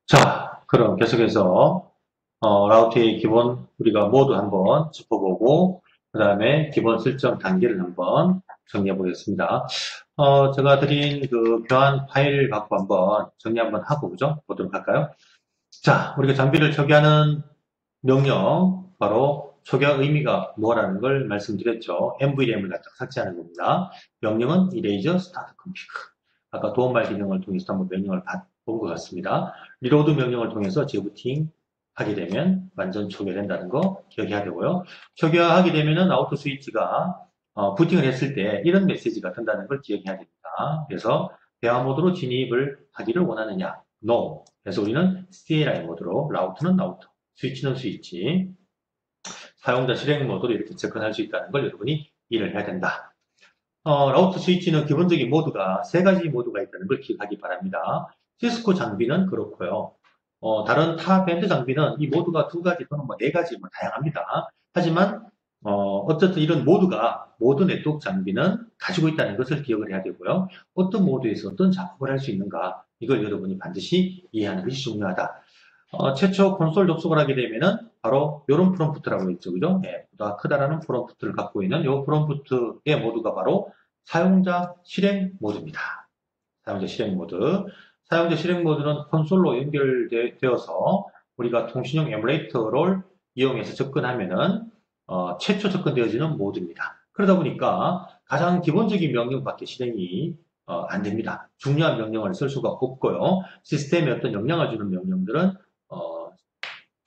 자, 그럼 계속해서 라우트의 기본 우리가 모두 한번 짚어보고 그 다음에 기본 설정 단계를 한번 정리해 보겠습니다. 제가 드린 그 교환 파일 갖고 한번 정리 한번 하고 그죠? 보도록 할까요? 자, 우리가 장비를 초기화하는 명령 바로 초기화 의미가 뭐라는 걸 말씀드렸죠. MVRAM을 갖다 삭제하는 겁니다. 명령은 erase start config. 아까 도움말 기능을 통해서 한번 명령을 본 것 같습니다. 리로드 명령을 통해서 재부팅 하게 되면 완전 초기화된다는 거 기억해야 되고요. 초기화하게 되면은 아우토 스위치가 부팅을 했을 때 이런 메시지가 뜬다는 걸 기억해야 됩니다. 그래서 대화 모드로 진입을 하기를 원하느냐? No. 그래서 우리는 CLI 모드로 라우트는 라우터, 스위치는 스위치, 사용자 실행 모드로 이렇게 접근할 수 있다는 걸 여러분이 이해를 해야 된다. 라우터 스위치는 기본적인 모드가 세 가지 모드가 있다는 걸 기억하기 바랍니다. 시스코 장비는 그렇고요. 다른 타 밴드 장비는 이 모드가 두 가지 또는 네 가지 다양합니다. 하지만 어쨌든 이런 모드가 모드 네트워크 장비는 가지고 있다는 것을 기억을 해야 되고요. 어떤 모드에서 어떤 작업을 할 수 있는가 이걸 여러분이 반드시 이해하는 것이 중요하다. 최초 콘솔 접속을 하게 되면은 바로 이런 프롬프트라고 있죠, 그죠? 네, 보다 크다라는 프롬프트를 갖고 있는 이 프롬프트의 모드가 바로 사용자 실행 모드입니다. 사용자 실행 모드. 사용자 실행 모드는 콘솔로 연결되어서 우리가 통신용 에뮬레이터를 이용해서 접근하면은 최초 접근되어지는 모드입니다. 그러다 보니까 가장 기본적인 명령밖에 실행이 안 됩니다. 중요한 명령을 쓸 수가 없고요. 시스템에 어떤 영향을 주는 명령들은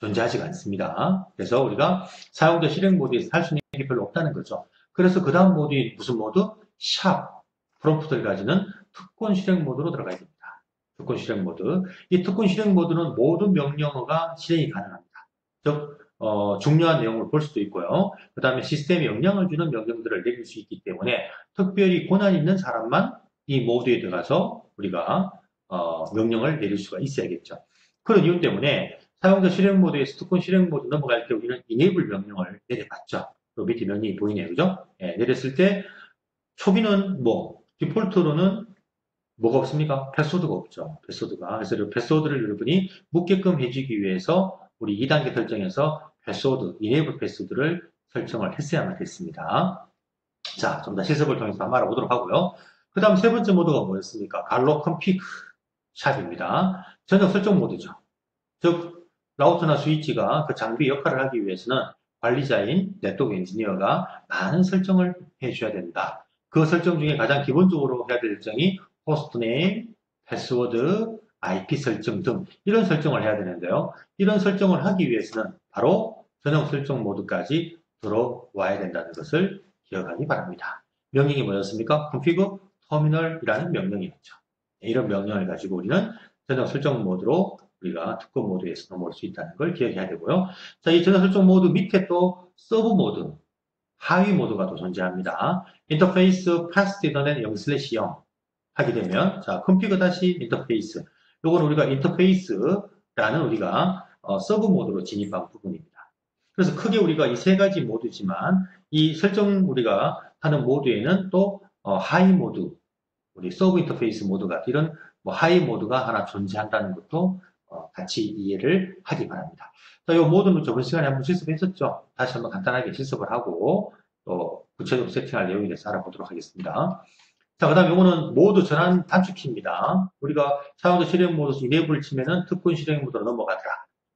존재하지가 않습니다. 그래서 우리가 사용자 실행 모드에서 할 수 있는 게 별로 없다는 거죠. 그래서 그 다음 모드인 무슨 모드? 샵 프롬프트를 가지는 특권 실행 모드로 들어가야 됩니다. 특권 실행 모드. 이 특권 실행 모드는 모든 명령어가 실행이 가능합니다. 즉 중요한 내용을 볼 수도 있고요. 그 다음에 시스템에 영향을 주는 명령들을 내릴 수 있기 때문에 특별히 권한 있는 사람만 이 모드에 들어가서 우리가 명령을 내릴 수가 있어야겠죠. 그런 이유 때문에 사용자 실행 모드에서 특권 실행 모드 넘어갈 때 우리는 enable 명령을 내려봤죠. 또 밑에 명령이 보이네요. 그죠? 예, 내렸을 때 초기는 디폴트로는 뭐가 없습니까? 패스워드가 없죠. 패스워드가. 그래서 이 패스워드를 여러분이 묻게끔 해주기 위해서 우리 2단계 설정에서 패스워드, enable 패스워드를 설정을 했어야만 됐습니다. 자, 좀 더 실습을 통해서 한번 알아보도록 하고요. 그 다음 세 번째 모드가 뭐였습니까? 갈로 컴피그 샵입니다. 전역 설정 모드죠. 즉, 라우터나 스위치가 그 장비 역할을 하기 위해서는 관리자인 네트워크 엔지니어가 많은 설정을 해줘야 된다. 그 설정 중에 가장 기본적으로 해야 될 설정이 호스트네임, 패스워드, IP 설정 등 이런 설정을 해야 되는데요. 이런 설정을 하기 위해서는 바로 전용 설정 모드까지 들어와야 된다는 것을 기억하기 바랍니다. 명령이 뭐였습니까? config terminal이라는 명령이었죠. 이런 명령을 가지고 우리는 전용 설정 모드로 우리가 특권 모드에서 넘어올 수 있다는 걸 기억해야 되고요. 자, 이 전용 설정 모드 밑에 또 서브 모드, 하위 모드가 또 존재합니다. 인터페이스 파스트 인터넷 0/0 하게 되면 자, config 다시 인터페이스. 요건 우리가 인터페이스라는 우리가 서브 모드로 진입한 부분입니다. 그래서 크게 우리가 이 세 가지 모드지만 이 설정 우리가 하는 모드에는 또 하이 모드, 우리 서브 인터페이스 모드가 이런 하이 모드가 하나 존재한다는 것도 같이 이해를 하기 바랍니다. 자, 이 모드는 저번 시간에 한번 실습했었죠. 다시 한번 간단하게 실습을 하고 또 구체적으로 세팅할 내용에 대해서 알아보도록 하겠습니다. 자, 그 다음 이거는 모드 전환 단축키입니다. 우리가 사용자 실행 모드에서 이네이블을 치면은 특권 실행 모드로 넘어가더라.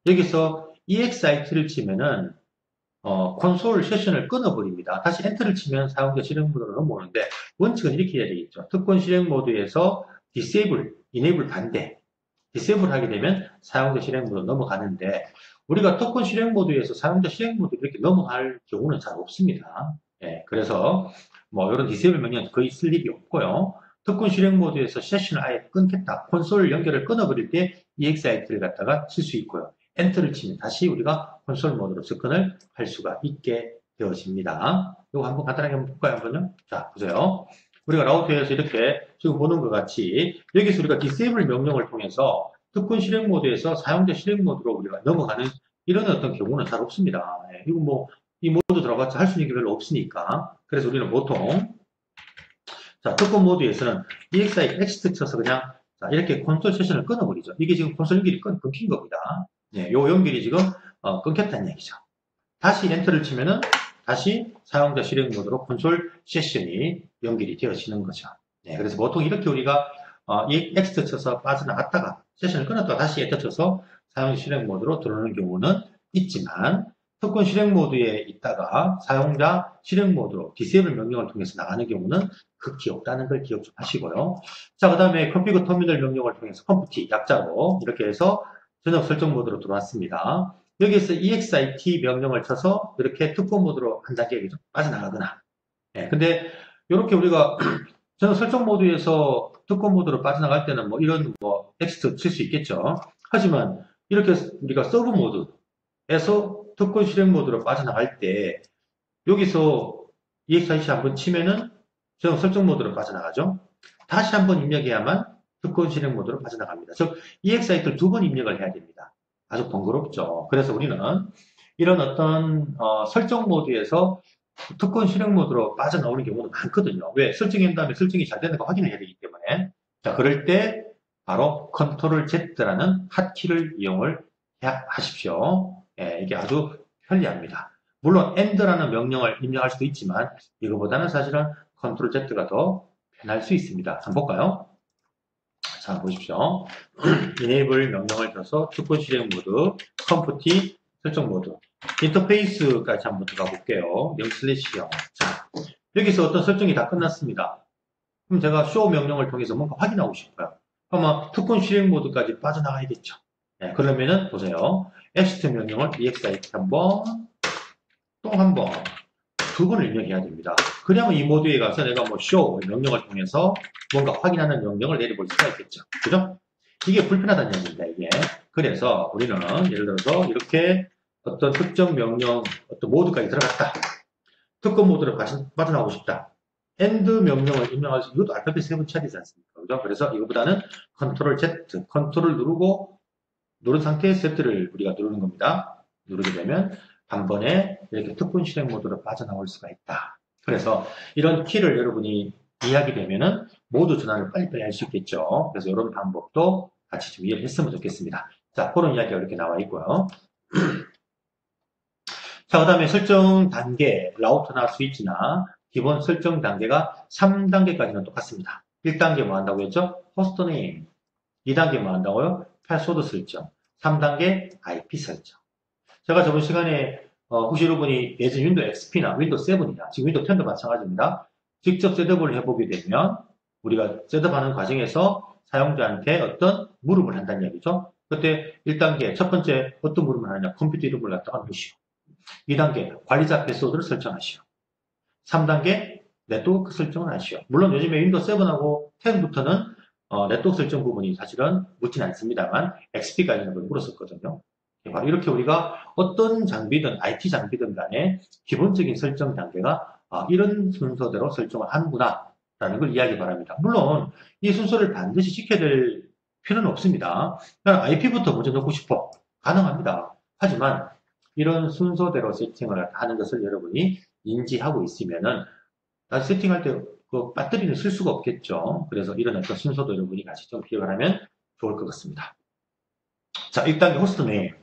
여기서 EXIT를 치면은 콘솔 세션을 끊어버립니다. 다시 엔터를 치면 사용자 실행 모드로 넘어오는데 원칙은 이렇게 해야 되겠죠. 특권 실행 모드에서 disable, enable 반대, disable 하게 되면 사용자 실행 모드로 넘어가는데 우리가 특권 실행 모드에서 사용자 실행 모드로 이렇게 넘어갈 경우는 잘 없습니다. 예, 그래서 이런 disable 명령은 거의 쓸 일이 없고요. 특권 실행 모드에서 세션을 아예 끊겠다. 콘솔 연결을 끊어버릴 때 EXIT를 갖다가 칠 수 있고요. 엔터를 치면 다시 우리가 콘솔 모드로 접근을 할 수가 있게 되어집니다. 이거 한번 간단하게 한번 볼까요? 한번요. 자, 보세요. 우리가 라우터에서 이렇게 지금 보는 것 같이 여기서 우리가 disable 명령을 통해서 특권 실행 모드에서 사용자 실행 모드로 우리가 넘어가는 이런 어떤 경우는 잘 없습니다. 네, 이거 이 모드 들어갔자 할 수 있는 게 별로 없으니까. 그래서 우리는 보통 자, 특권 모드에서는 EXI 엑시트 쳐서 그냥 자, 이렇게 콘솔 세션을 끊어버리죠. 이게 지금 콘솔 연결이 끊긴 겁니다. 네, 요 연결이 지금 끊겼다는 얘기죠. 다시 엔터를 치면은 다시 사용자 실행 모드로 콘솔 세션이 연결이 되어지는 거죠. 네, 그래서 보통 이렇게 우리가 이 엑스트 쳐서 빠져나갔다가 세션을 끊었다가 다시 엔터 쳐서 사용자 실행 모드로 들어오는 경우는 있지만 특권 실행 모드에 있다가 사용자 실행 모드로 디세이블 명령을 통해서 나가는 경우는 극히 없다는 걸 기억 좀 하시고요. 자, 그 다음에 컴피그 터미널 명령을 통해서 컴프티 약자로 이렇게 해서 전역 설정 모드로 들어왔습니다. 여기에서 exit 명령을 쳐서 이렇게 특권 모드로 한 단계 빠져나가거나. 예, 근데 이렇게 우리가 전역 설정 모드에서 특권 모드로 빠져나갈 때는 뭐 이런 뭐 텍스트 칠 수 있겠죠. 하지만 이렇게 우리가 서브 모드에서 특권 실행 모드로 빠져나갈 때 여기서 exit 한번 치면은 전역 설정 모드로 빠져나가죠. 다시 한번 입력해야만 특권 실행 모드로 빠져나갑니다. 즉 exit를 두 번 입력을 해야 됩니다. 아주 번거롭죠. 그래서 우리는 이런 어떤 설정 모드에서 특권 실행 모드로 빠져나오는 경우도 많거든요. 왜? 설정한 다음에 설정이 잘 되는가 확인을 해야 되기 때문에. 자, 그럴 때 바로 컨트롤 Z라는 핫키를 이용을 하십시오. 예, 이게 아주 편리합니다. 물론 AND라는 명령을 입력할 수도 있지만 이거보다는 사실은 컨트롤 Z가 더 편할 수 있습니다. 한번 볼까요? 자, 보십시오. enable 명령을 줘서 특권 실행 모드, 컴프티 설정 모드, 인터페이스까지 한번 들어가 볼게요. 0/0. 자, 여기서 어떤 설정이 다 끝났습니다. 그럼 제가 show 명령을 통해서 뭔가 확인하고 싶어요. 그러면 특권 실행 모드까지 빠져나가야겠죠. 네, 그러면은 보세요. exit 명령을 exit 한번, 또 한 번, 두 번을 입력해야 됩니다. 그러면 이 모드에 가서 내가 뭐 show 명령을 통해서 뭔가 확인하는 명령을 내려볼 수가 있겠죠. 그죠? 이게 불편하다는 얘기입니다, 이게. 그래서 우리는 예를 들어서 이렇게 어떤 특정 명령, 어떤 모드까지 들어갔다. 특권 모드를 빠져나오고 싶다. end 명령을 입력할 수, 이것도 알파벳 세 번 쳐야 되지 않습니까? 그죠? 그래서 이거보다는 컨트롤 Z, 컨트롤 누르고, 누른 상태에서 Z를 우리가 누르는 겁니다. 누르게 되면 단번에 이렇게 특권 실행 모드로 빠져나올 수가 있다. 그래서 이런 키를 여러분이 이해하게 되면은 모두 전환을 빨리빨리 할 수 있겠죠. 그래서 이런 방법도 같이 좀 이해를 했으면 좋겠습니다. 자, 그런 이야기가 이렇게 나와 있고요. 자, 그 다음에 설정 단계, 라우터나 스위치나 기본 설정 단계가 3단계까지는 똑같습니다. 1단계 뭐 한다고 했죠? 호스트 네임. 2단계 뭐 한다고요? 패스워드 설정. 3단계 IP 설정. 제가 저번 시간에 혹시 여러분이 예전 윈도우 XP나 윈도우 7이나 지금 윈도우 10도 마찬가지입니다. 직접 셋업을 해보게 되면 우리가 셋업하는 과정에서 사용자한테 어떤 물음을 한다는 얘기죠. 그때 1단계 첫 번째 어떤 물음을 하느냐, 컴퓨터 이름을 갖다가 넣으시오. 2단계 관리자 패스워드를 설정하시오. 3단계 네트워크 설정을 하시오. 물론 요즘에 윈도우 7하고 10부터는 네트워크 설정 부분이 사실은 묻진 않습니다만 XP까지는 그걸 물었었거든요. 바로 이렇게 우리가 어떤 장비든 IT 장비든 간에 기본적인 설정 단계가 이런 순서대로 설정을 하는구나 라는 걸 이해하기 바랍니다. 물론 이 순서를 반드시 지켜야 될 필요는 없습니다. 그냥 IP부터 먼저 넣고 싶어. 가능합니다. 하지만 이런 순서대로 세팅을 하는 것을 여러분이 인지하고 있으면은 세팅할 때 그 배터리는 쓸 수가 없겠죠. 그래서 이런 어떤 순서도 여러분이 같이 좀 기억을 하면 좋을 것 같습니다. 자, 1단계 호스트 네임.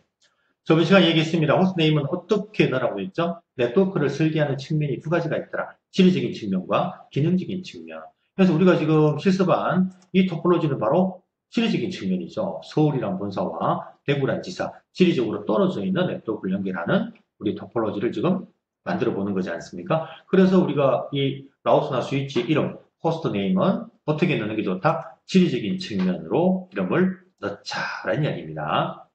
저번 시간에 얘기했습니다. 호스트 네임은 어떻게 넣으라고 했죠? 네트워크를 설계하는 측면이 두 가지가 있더라. 지리적인 측면과 기능적인 측면. 그래서 우리가 지금 실습한 이 토폴로지는 바로 지리적인 측면이죠. 서울이란 본사와 대구란 지사, 지리적으로 떨어져 있는 네트워크를 연결하는 우리 토폴로지를 지금 만들어 보는 거지 않습니까? 그래서 우리가 이 라우스나 스위치 이름, 호스트 네임은 어떻게 넣는 게 좋다? 지리적인 측면으로 이름을 넣자라는 이야기입니다.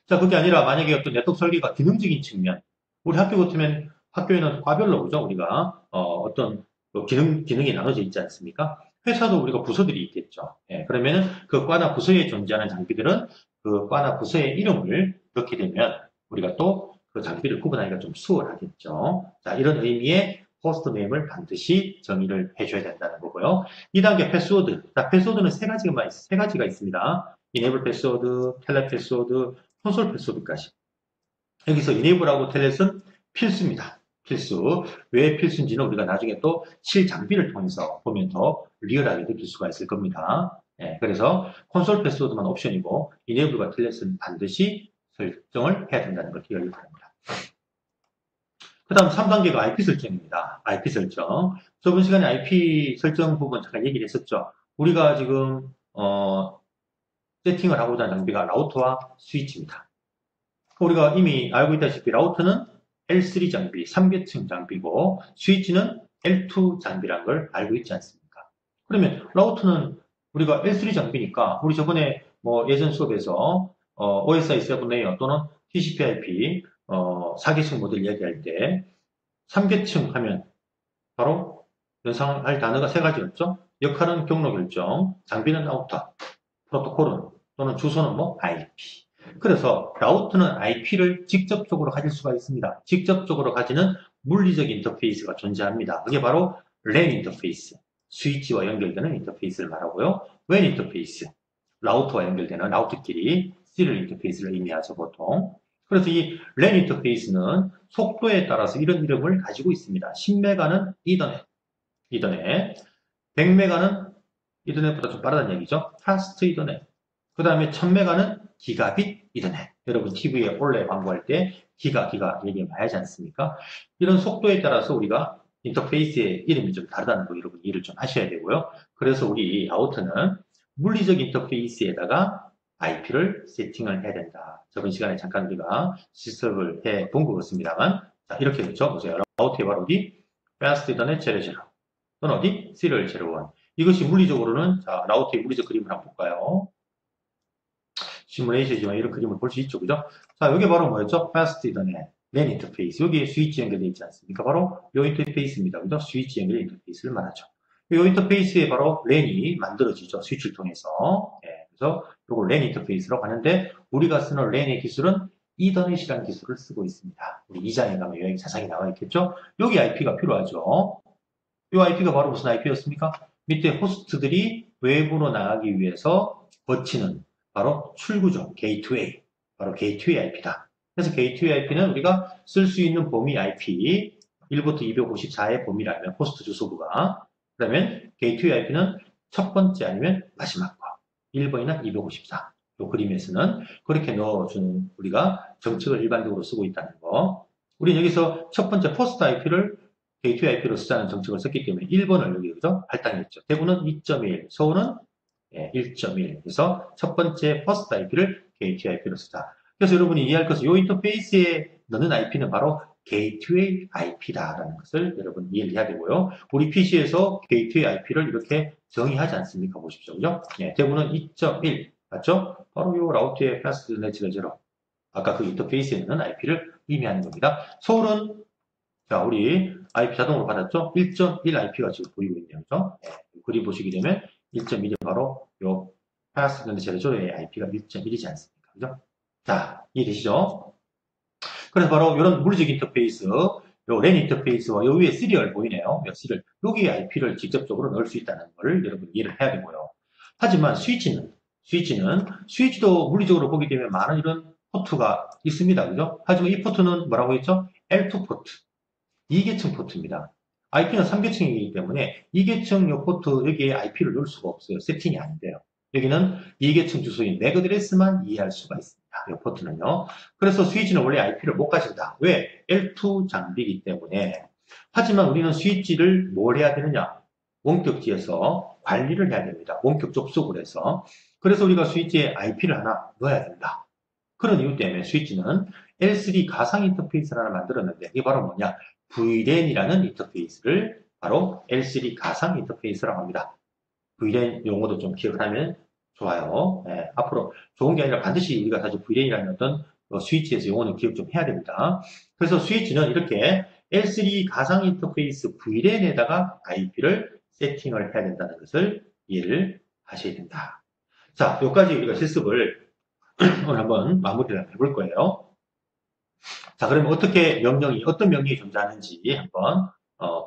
자, 그게 아니라 만약에 어떤 네트워크 설계가 기능적인 측면, 우리 학교 같으면 학교에는 과별로 보죠. 우리가 어떤 기능이 나눠져 있지 않습니까? 회사도 우리가 부서들이 있겠죠. 예, 그러면은 그 과나 부서에 존재하는 장비들은 그 과나 부서의 이름을 넣게 되면 우리가 또 그 장비를 구분하기가 좀 수월하겠죠. 자, 이런 의미의 호스트 네임을 반드시 정의를 해줘야 된다는 거고요. 2단계 패스워드. 자, 패스워드는 세 가지가 있습니다. 이네이블 패스워드, 텔넷 패스워드, 콘솔 패스워드까지. 여기서 이네이블하고 텔넷은 필수입니다. 필수. 왜 필수인지는 우리가 나중에 또 실장비를 통해서 보면 더 리얼하게 느낄 수가 있을 겁니다. 예, 그래서 콘솔 패스워드만 옵션이고 이네이블과 틸넷은 반드시 설정을 해야 된다는 걸 기억해 바랍니다. 그 다음 3단계가 IP 설정입니다. IP 설정. 저번 시간에 IP 설정 부분 잠깐 얘기를 했었죠. 우리가 지금 세팅을 하고자 하는 장비가 라우터와 스위치입니다. 우리가 이미 알고 있다시피 라우터는 L3 장비, 3계층 장비고 스위치는 L2 장비라는 걸 알고 있지 않습니까? 그러면 라우터는 우리가 L3 장비니까 우리 저번에 뭐 예전 수업에서 OSI 7 레이어 또는 TCP/IP 4계층 모델 이야기할 때 3계층 하면 바로 연상할 단어가 세 가지였죠. 역할은 경로 결정, 장비는 라우터, 프로토콜은 또는 주소는 뭐 IP. 그래서 라우터는 IP를 직접적으로 가질 수가 있습니다. 직접적으로 가지는 물리적 인터페이스가 존재합니다. 그게 바로 LAN 인터페이스, 스위치와 연결되는 인터페이스를 말하고요. WAN 인터페이스, 라우터와 연결되는 라우터끼리 시리얼 인터페이스를 의미하죠, 보통. 그래서 이 LAN 인터페이스는 속도에 따라서 이런 이름을 가지고 있습니다. 10메가는 이더넷, 100메가는 이더넷보다 좀 빠르다는 얘기죠. 파스트 이더넷. 그 다음에 1000메가는 기가빗 이더넷. 여러분 TV에 올레 광고할 때 기가 얘기 많이 하지 않습니까? 이런 속도에 따라서 우리가 인터페이스의 이름이 좀 다르다는 거 여러분 이해를 좀 하셔야 되고요. 그래서 우리 라우터는 물리적 인터페이스에다가 IP를 세팅을 해야 된다. 저번 시간에 잠깐 우리가 실습을 해 본 것 같습니다만, 자, 이렇게 그렇죠? 보세요. 라우터에 바로 어디? Fast Ethernet 00 또는 어디? Serial 01. 이것이 물리적으로는, 자, 라우터의 물리적 그림을 한번 볼까요? 시뮬레이션이지만 이런 그림을 볼 수 있죠. 그죠? 자, 여기 바로 뭐였죠? Fast Ethernet, LAN 인터페이스. 여기에 스위치 연결되어 있지 않습니까? 바로 이 인터페이스입니다. 그죠? 스위치 연결 인터페이스를 말하죠. 이 인터페이스에 바로 LAN이 만들어지죠. 스위치를 통해서. 예, 그래서 이걸 LAN 인터페이스라고 하는데 우리가 쓰는 LAN의 기술은 이더넷이라는 기술을 쓰고 있습니다. 우리 2장에 가면 여기 자세히 나와 있겠죠? 여기 IP가 필요하죠. 이 IP가 바로 무슨 IP였습니까? 밑에 호스트들이 외부로 나가기 위해서 거치는 바로 출구죠. 게이트웨이. 바로 게이트웨이 IP다. 그래서 게이트웨이 IP는 우리가 쓸 수 있는 범위 IP 1부터 254의 범위라면 호스트 주소부가 그러면 게이트웨이 IP는 첫 번째 아니면 마지막 거 1번이나 254. 이 그림에서는 그렇게 넣어주는 우리가 정책을 일반적으로 쓰고 있다는 거. 우리는 여기서 첫 번째 포스트 IP를 게이트웨이 IP로 쓰자는 정책을 썼기 때문에 1번을 여기 그죠? 할당했죠. 대구는 2.1, 서울은 1.1. 그래서 첫 번째 퍼스트 IP를 게이트웨이 IP로 쓰자. 그래서 여러분이 이해할 것은 이 인터페이스에 넣는 IP는 바로 게이트웨이 IP다라는 것을 여러분 이해를 해야 되고요. 우리 PC에서 게이트웨이 IP를 이렇게 정의하지 않습니까? 보십시오. 그죠? 대구는 2.1. 맞죠? 바로 이 라우트의 패스트 네츠가 제로. 아까 그 인터페이스에 넣는 IP를 의미하는 겁니다. 서울은 자, 우리 IP 자동으로 받았죠? 1.1 IP가 지금 보이고 있네요. 그죠? 그림 보시게 되면 1.1이 바로 요 파스근데 제로조의 IP가 1.1이지 않습니까? 그죠? 자, 이해되시죠? 그래서 바로 이런 물리적 인터페이스, 요 LAN 인터페이스와 요 위에 시리얼 보이네요. 시리얼. 여기에 IP를 직접적으로 넣을 수 있다는 걸 여러분 이해를 해야 되고요. 하지만 스위치도 물리적으로 보게 되면 많은 이런 포트가 있습니다. 그죠? 하지만 이 포트는 뭐라고 했죠? L2 포트. 2계층 포트입니다. IP는 3계층이기 때문에 2계층 요 포트 여기에 IP를 넣을 수가 없어요. 세팅이 안 돼요. 여기는 2계층 주소인 맥 어드레스만 이해할 수가 있습니다. 이 포트는요. 그래서 스위치는 원래 IP를 못 가진다. 왜? L2 장비이기 때문에. 하지만 우리는 스위치를 뭘 해야 되느냐? 원격지에서 관리를 해야 됩니다. 원격 접속을 해서. 그래서 우리가 스위치에 IP를 하나 넣어야 된다. 그런 이유 때문에 스위치는 L3 가상 인터페이스를 하나 만들었는데 이게 바로 뭐냐? VLAN이라는 인터페이스를 바로 L3 가상 인터페이스라고 합니다. VLAN 용어도 좀 기억을 하면 좋아요. 앞으로 좋은 게 아니라 반드시 우리가 사실 VLAN이라는 어떤 스위치에서 용어는 기억 좀 해야 됩니다. 그래서 스위치는 이렇게 L3 가상 인터페이스 VLAN에다가 IP를 세팅을 해야 된다는 것을 이해를 하셔야 된다. 자, 여기까지 우리가 실습을 오늘 한번 마무리를 해볼 거예요. 자, 그러면 어떤 명령이 존재하는지 한번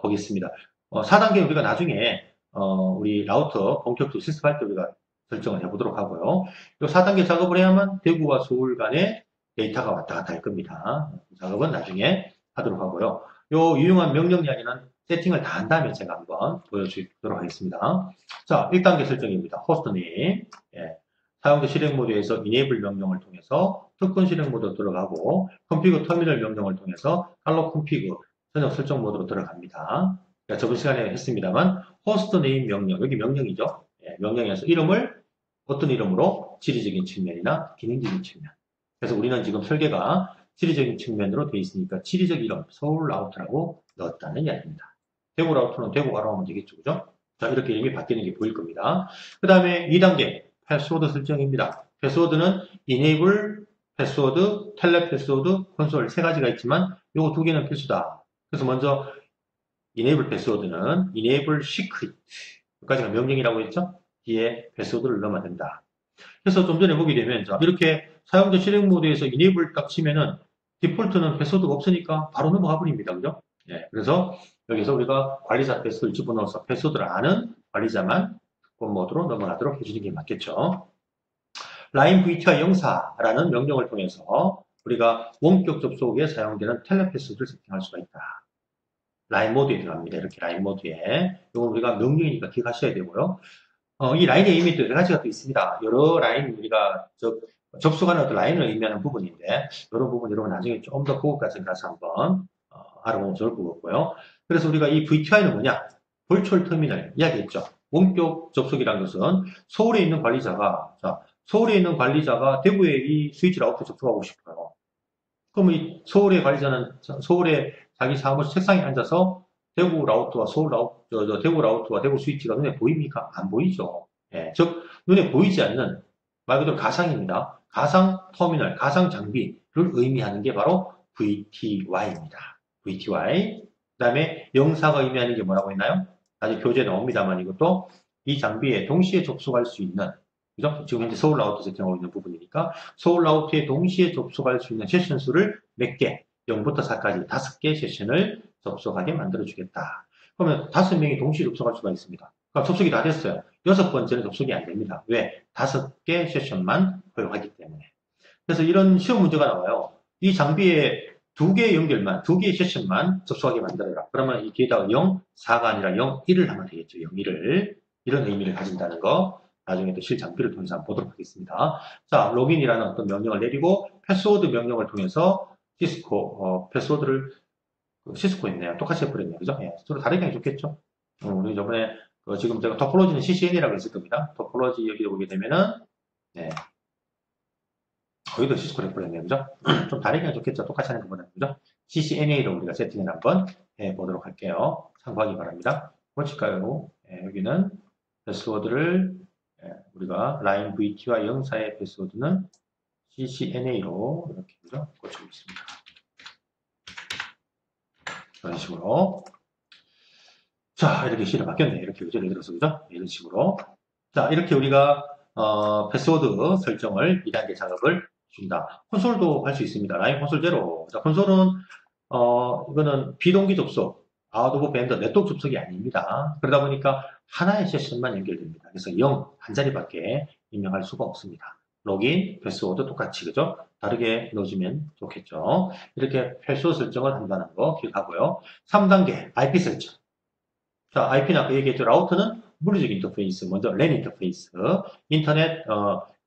보겠습니다. 4단계 우리가 나중에 우리 라우터 본격적으로 실습할 때 우리가 설정을 해보도록 하고요. 이 4단계 작업을 해야만 대구와 서울 간에 데이터가 왔다 갔다 할 겁니다. 작업은 나중에 하도록 하고요. 요 유용한 명령 이야기는 세팅을 다 한 다음에 제가 한번 보여드리도록 하겠습니다. 자, 1단계 설정입니다. 호스트님. 예. 사용자 실행 모드에서 enable 명령을 통해서 특권 실행 모드 들어가고 config 터미널 명령을 통해서 hello config 저녁 설정 모드로 들어갑니다. 그러니까 저번 시간에 했습니다만 호스트 네임 명령, 여기 명령이죠. 예, 명령에서 이름을 어떤 이름으로 지리적인 측면이나 기능적인 측면. 그래서 우리는 지금 설계가 지리적인 측면으로 되어 있으니까 지리적 이름, 서울 라우트라고 넣었다는 이야기입니다. 대구 라우트는 대구가로 하면 되겠죠. 그죠? 자, 이렇게 이름이 바뀌는 게 보일 겁니다. 그 다음에 2단계 패스워드 설정입니다. 패스워드는 enable 패스워드, 텔레 패스워드, 콘솔 세 가지가 있지만 요거 두 개는 필수다. 그래서 먼저 enable 패스워드는 enable secret 여기까지가 명령이라고 했죠? 뒤에 패스워드를 넣으면 된다. 그래서 좀 전에 보게 되면 이렇게 사용자 실행 모드에서 enable 딱 치면은 디폴트는 패스워드가 없으니까 바로 넘어가 버립니다. 그죠? 예, 그래서 여기서 우리가 관리자 패스워드를 집어넣어서 패스워드를 아는 관리자만 특권 모드로 넘어가도록 해주는 게 맞겠죠. 라인 VT와 영사라는 명령을 통해서 우리가 원격 접속에 사용되는 텔레 패스워드를 세팅할 수가 있다. 라인 모드에 들어갑니다. 이렇게 라인 모드에. 이거 우리가 명령이니까 기억하셔야 되고요. 이 라인의 의미 도 여러 가지가 또 있습니다. 여러 라인 우리가 접속하는 어떤 라인을 의미하는 부분인데 이런 부분 여러분 나중에 좀 더 그것까지 가서 한번 알아보면 좋을 것 같고요. 그래서 우리가 이 VTI는 뭐냐? 벌추얼 터미널 이야기했죠. 원격 접속이라는 것은 서울에 있는 관리자가 서울에 있는 관리자가 대구에 이 스위치 라우터 접속하고 싶어요. 그럼 이 서울의 관리자는 서울에 자기 사무실 책상에 앉아서 대구 라우터와 대구 라우터와 대구 스위치가 눈에 보입니까? 안 보이죠. 예, 즉 눈에 보이지 않는 말 그대로 가상입니다. 가상 터미널, 가상 장비를 의미하는 게 바로 VTY입니다. VTY. 그다음에 영사가 의미하는 게 뭐라고 했나요? 아직 교재에 나옵니다만 이것도 이 장비에 동시에 접속할 수 있는 그죠? 지금 현재 서울 라우터 세팅하고 있는 부분이니까 서울 라우터에 동시에 접속할 수 있는 세션 수를 몇 개, 0부터 4까지 5개 세션을 접속하게 만들어주겠다. 그러면 5명이 동시에 접속할 수가 있습니다. 그러니까 접속이 다 됐어요. 6번째는 접속이 안 됩니다. 왜? 5개 세션만 허용하기 때문에. 그래서 이런 시험 문제가 나와요. 이 장비에 2개 연결만, 2개의 세션만 접속하게 만들어라. 그러면 이 뒤에다가 0, 4가 아니라 0, 1을 하면 되겠죠. 0, 1을. 이런 의미를 가진다는 거. 나중에 또 실장비를 통해서 한번 보도록 하겠습니다. 자, 로그인이라는 어떤 명령을 내리고 패스워드 명령을 통해서 패스워드를 시스코 있네요. 똑같이 해버렸네요. 그죠? 예, 서로 다르게 하면 좋겠죠? 우리 저번에 지금 제가 토폴로지는 CCN이라고 했을 겁니다. 토폴로지 여기 보게 되면은 네, 거기도 시스코 해버렸네요. 그죠? 좀 다르게 하면 좋겠죠? 똑같이 하는 것보다는. 그죠? CCNA로 우리가 세팅을 한번 해보도록 할게요. 참고하기 바랍니다. 보실까요? 예, 여기는 패스워드를 우리가 라인 VT와 영사의 패스워드는 CCNA로 이렇게 고치고 있습니다. 이런 식으로. 자, 이렇게 실을 바뀌었네요. 이렇게 예를 들어서, 그죠? 이런 식으로. 자, 이렇게 우리가, 패스워드 설정을 2단계 작업을 준다. 콘솔도 할 수 있습니다. 라인 콘솔 제로. 자, 콘솔은, 이거는 비동기 접속, 아웃 오브 밴드 네트워크 접속이 아닙니다. 그러다 보니까 하나의 세션만 연결됩니다. 그래서 0, 한 자리밖에 입력할 수가 없습니다. 로긴, 패스워드 똑같이, 그죠? 다르게 넣어주면 좋겠죠. 이렇게 패스워드 설정을 한다는 거 기억하고요. 3단계, IP 설정. 자, IP는 아까 얘기했죠. 라우터는 물리적 인터페이스, 먼저 랜 인터페이스, 인터넷,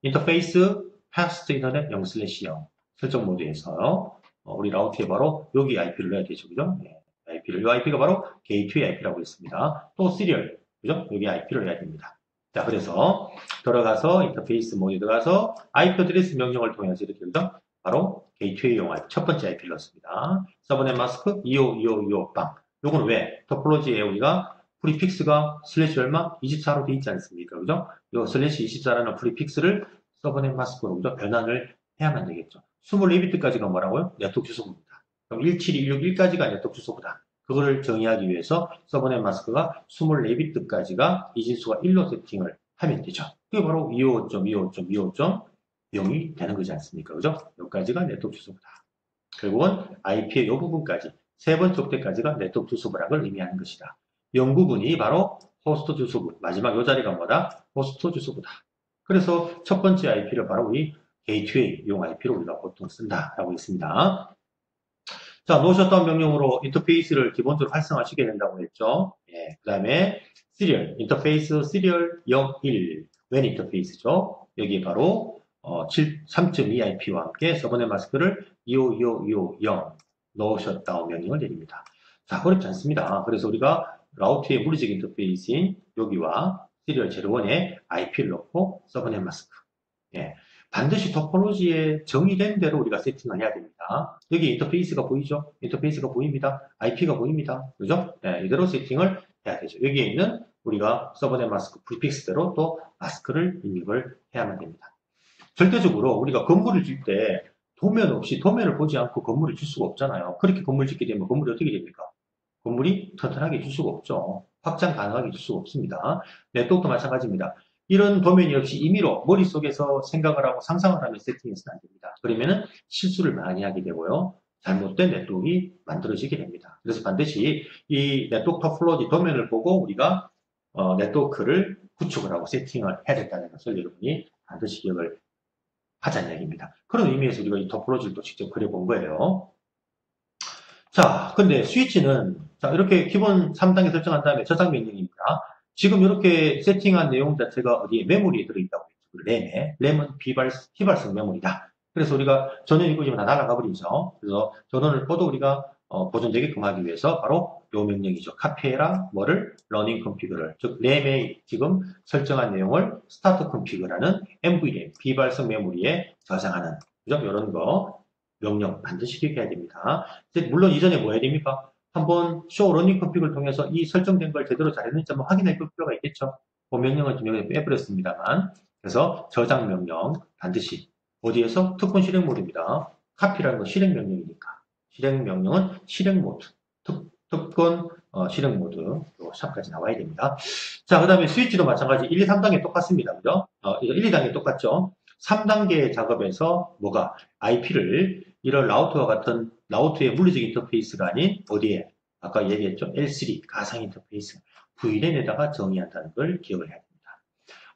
인터페이스, 패스트 인터넷 0/0 설정 모드에서 우리 라우터에 바로 여기 IP를 넣어야 되죠. 그죠? 네, 이 IP가 바로 게이트웨이 IP라고 했습니다. 또 시리얼, 그죠? 여기 IP를 넣어야 됩니다. 자, 그래서 들어가서 인터페이스 모드에 들어가서 IP 어드레스 명령을 통해서 이렇게, 그죠? 바로 게이트웨이용 IP, 첫 번째 IP를 넣습니다. 서버넷 마스크 252525 빵. 요거는 왜? 토폴로지에 우리가 프리픽스가 슬래시 얼마? 24로 돼 있지 않습니까? 그죠? 요 슬래시 24라는 프리픽스를 서버넷 마스크로 그죠? 변환을 해야만 되겠죠. 24비트까지가 뭐라고요? 네트워크 주소부입니다. 그럼 17261까지가 네트워크 주소부다. 그거를 정의하기 위해서 서버넷 마스크가 24비트까지가 이진수가 1로 세팅을 하면 되죠. 그게 바로 255.255.255.0이 되는 거지 않습니까? 그죠? 여기까지가 네트워크 주소부다. 결국은 IP의 이 부분까지 세 번째 옥대까지가 네트워크 주소부락을 의미하는 것이다. 0부분이 바로 호스트 주소부, 마지막 요 자리가 뭐다? 호스트 주소부다. 그래서 첫 번째 IP를 바로 우리 게이트웨이 용 IP로 우리가 보통 쓴다라고 했습니다. 자, 노 셧다운 명령으로 인터페이스를 기본적으로 활성화시켜야 된다고 했죠. 예, 그 다음에 시리얼, 인터페이스 시리얼 01, 웬 인터페이스죠. 여기 바로 3.2 IP와 함께 서버넷 마스크를 25250 노 셧다운 명령을 내립니다. 자, 어렵지 않습니다. 그래서 우리가 라우트의 물리적 인터페이스인 여기와 시리얼 01에 IP를 넣고 서버넷 마스크. 예, 반드시 토포로지에 정의된 대로 우리가 세팅을 해야 됩니다. 여기 인터페이스가 보이죠? 인터페이스가 보입니다. IP가 보입니다. 그죠? 네, 이대로 세팅을 해야 되죠. 여기에 있는 우리가 서버넷 마스크 프리픽스대로 또 마스크를 입력을 해야만 됩니다. 절대적으로 우리가 건물을 질 때 도면 없이 도면을 보지 않고 건물을 질 수가 없잖아요. 그렇게 건물 짓게 되면 건물이 어떻게 됩니까? 건물이 튼튼하게 질 수가 없죠. 확장 가능하게 질 수가 없습니다. 네트워크도 마찬가지입니다. 이런 도면이 없이 임의로 머릿속에서 생각을 하고 상상을 하면 세팅해서는 안 됩니다. 그러면은 실수를 많이 하게 되고요. 잘못된 네트워크가 만들어지게 됩니다. 그래서 반드시 이 네트워크 토폴로지 도면을 보고 우리가 네트워크를 구축을 하고 세팅을 해야 된다는 것을 여러분이 반드시 기억을 하자는 얘기입니다. 그런 의미에서 우리가 이 토폴로지를 또 직접 그려본 거예요. 자, 근데 스위치는 자, 이렇게 기본 3단계 설정한 다음에 저장 명령입니다. 지금 이렇게 세팅한 내용 자체가 어디에 메모리에 들어있다고 했죠. 램은 비발성 메모리다. 그래서 우리가 전원 이거 다 날아가 버리죠. 그래서 전원을 꺼도 우리가 보존되게끔 하기 위해서 바로 요 명령이죠. 카피해라 뭐를 러닝 컨피그를 즉 램에 지금 설정한 내용을 스타트 컨피그라는 NVRAM 비발성 메모리에 저장하는 그죠? 이런 거 명령 반드시 기억해야 됩니다. 물론 이전에 뭐 해야 됩니까? 한번 쇼 러닝 컨피그를 통해서 이 설정된 걸 제대로 잘했는지 한번 확인해 볼 필요가 있겠죠. 그 명령을 좀 여기 빼버렸습니다만. 그래서 저장 명령 반드시 어디에서? 특권 실행 모드입니다. 카피라는 건 실행 명령이니까. 실행 명령은 실행 모드. 특권 실행 모드. 요 샵까지 나와야 됩니다. 자, 그 다음에 스위치도 마찬가지 1, 2, 3단계 똑같습니다. 그죠? 이거 1, 2단계 똑같죠? 3단계 작업에서 뭐가? IP를 이런 라우터와 같은 라우터의 물리적 인터페이스가 아닌 어디에? 아까 얘기했죠? L3 가상 인터페이스 VLAN에다가 정의한다는 걸 기억을 해야 됩니다.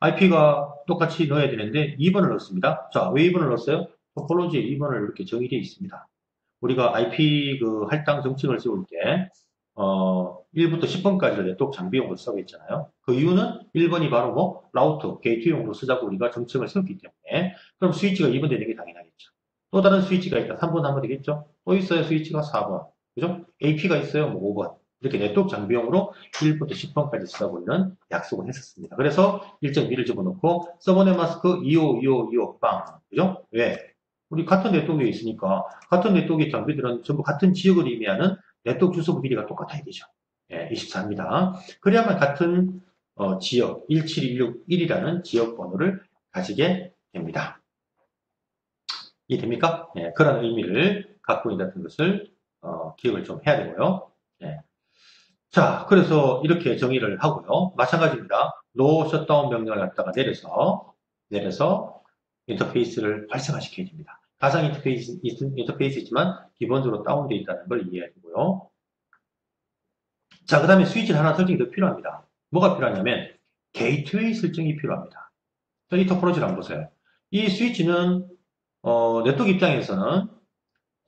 IP가 똑같이 넣어야 되는데 2번을 넣습니다. 자, 왜 2번을 넣었어요? 토폴로지에 2번을 이렇게 정의되어 있습니다. 우리가 IP 그 할당 정책을 세울 때 1부터 10번까지를 네트워크 장비용으로 쓰고 있잖아요. 그 이유는 1번이 바로 뭐 라우터, 게이트용으로 쓰자고 우리가 정책을 세웠기 때문에 그럼 스위치가 2번 되는 게 당연하겠죠. 또 다른 스위치가 있다. 3번 하면 되겠죠. 또 있어요. 스위치가 4번. 그죠? AP가 있어요. 뭐 5번. 이렇게 네트워크 장비용으로 1부터 10번까지 쓰자고 우리는 약속을 했었습니다. 그래서 1.2를 집어넣고 서버넷 마스크 252525 빵. 그죠? 왜? 우리 같은 네트워크에 있으니까 같은 네트워크의 장비들은 전부 같은 지역을 의미하는 네트워크 주소부 길이가 똑같아야 되죠. 예, 24입니다. 그래야만 같은 지역 17161이라는 지역 번호를 가지게 됩니다. 이해됩니까? 예, 그런 의미를 갖고 있다는 것을 기억을 좀 해야 되고요. 예. 자, 그래서 이렇게 정의를 하고요. 마찬가지입니다. 노 셧다운 명령을 갖다가 내려서 인터페이스를 활성화시켜야 됩니다. 가상 인터페이스이지만 기본적으로 다운되어 있다는 걸 이해해야 되고요. 자, 그 다음에 스위치를 하나 설정이 더 필요합니다. 뭐가 필요하냐면 게이트웨이 설정이 필요합니다. 자, 이 토포로지를 한번 보세요. 이 스위치는 네트워크 입장에서는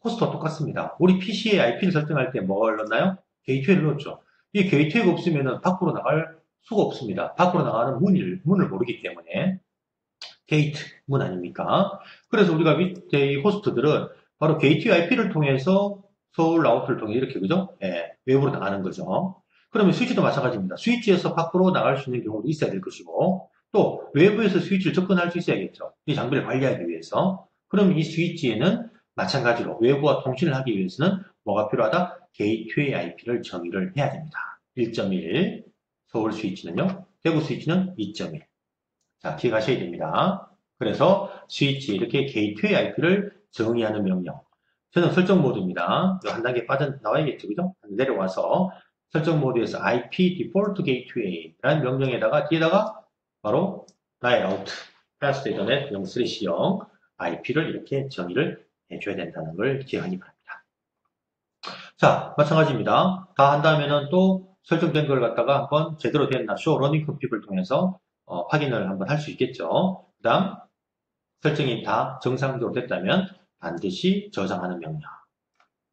호스트와 똑같습니다. 우리 PC에 IP를 설정할 때 뭘 넣나요? 게이트웨이를 넣었죠. 이 게이트웨이가 없으면 밖으로 나갈 수가 없습니다. 밖으로 나가는 문을 모르기 때문에 게이트 문 아닙니까? 그래서 우리가 밑에 이 호스트들은 바로 게이트웨이 IP를 통해서 서울 라우터를 통해 이렇게 그죠? 예, 외부로 나가는 거죠. 그러면 스위치도 마찬가지입니다. 스위치에서 밖으로 나갈 수 있는 경우도 있어야 될 것이고 또 외부에서 스위치를 접근할 수 있어야겠죠. 이 장비를 관리하기 위해서. 그럼 이 스위치에는 마찬가지로 외부와 통신을 하기 위해서는 뭐가 필요하다? 게이트웨이 IP를 정의를 해야 됩니다. 1.1 서울 스위치는요. 대구 스위치는 2.1. 자, 기억하셔야 됩니다. 그래서 스위치 이렇게 게이트웨이 IP를 정의하는 명령. 저는 설정 모드입니다. 한 단계 빠져나와야겠죠. 그죠? 내려와서 설정 모드에서 IP Default Gateway라는 명령에다가 뒤에다가 바로 나의 라우트, Fast Ethernet 0/0 IP를 이렇게 정의를 해줘야 된다는 걸 기억하기 바랍니다. 자, 마찬가지입니다. 다 한 다음에는 또 설정된 걸 갖다가 한번 제대로 됐나 쇼 러닝 컨피그를 통해서 확인을 한번 할 수 있겠죠. 그 다음 설정이 다 정상적으로 됐다면 반드시 저장하는 명령.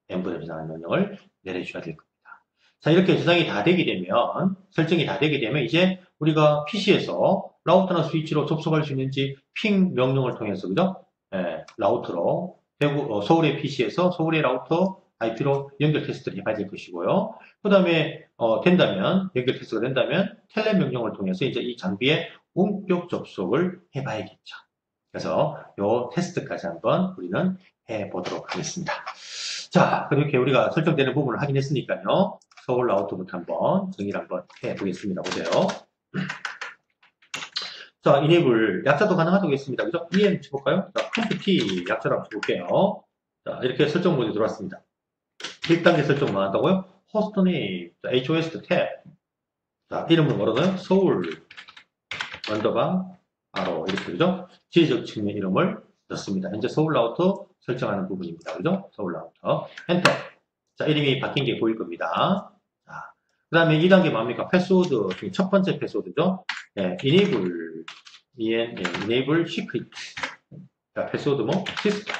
n분의 저장하는 명령을 내려줘야 될 겁니다. 자, 이렇게 저장이 다 되게 되면, 설정이 다 되게 되면, 이제 우리가 PC에서 라우터나 스위치로 접속할 수 있는지 핑 명령을 통해서, 그죠? 예, 라우터로, 서울의 PC에서 서울의 라우터 IP로 연결 테스트를 해봐야 될 것이고요. 그 다음에, 된다면, 연결 테스트가 된다면, 텔레 명령을 통해서 이제 이 장비에 원격 접속을 해봐야겠죠. 그래서 요 테스트까지 한번 우리는 해보도록 하겠습니다. 자, 그렇게 우리가 설정되는 부분을 확인했으니까요. 서울 라우터부터 한번 정리를 한번 해보겠습니다. 보세요. 자, 이네이블 약자도 가능하다고 했습니다. 그죠? EM 쳐볼까요? 자, 컴퓨티 약자로 한번 쳐볼게요. 자, 이렇게 설정 모드에 들어왔습니다. 1단계 설정 뭐 한다고요? 호스트 네임, HOS 탭. 자, 이름은 뭐라고요? 서울 언더바 바로 이렇게 그죠? 지리적 측면 이름을 넣습니다. 현재 서울 라우터 설정하는 부분입니다. 그죠? 서울 라우터. 엔터. 자, 이름이 바뀐 게 보일 겁니다. 자, 그 다음에 2단계 뭡니까? 패스워드. 첫 번째 패스워드죠? 네, enable secret. 자, 패스워드 뭐? 시스템.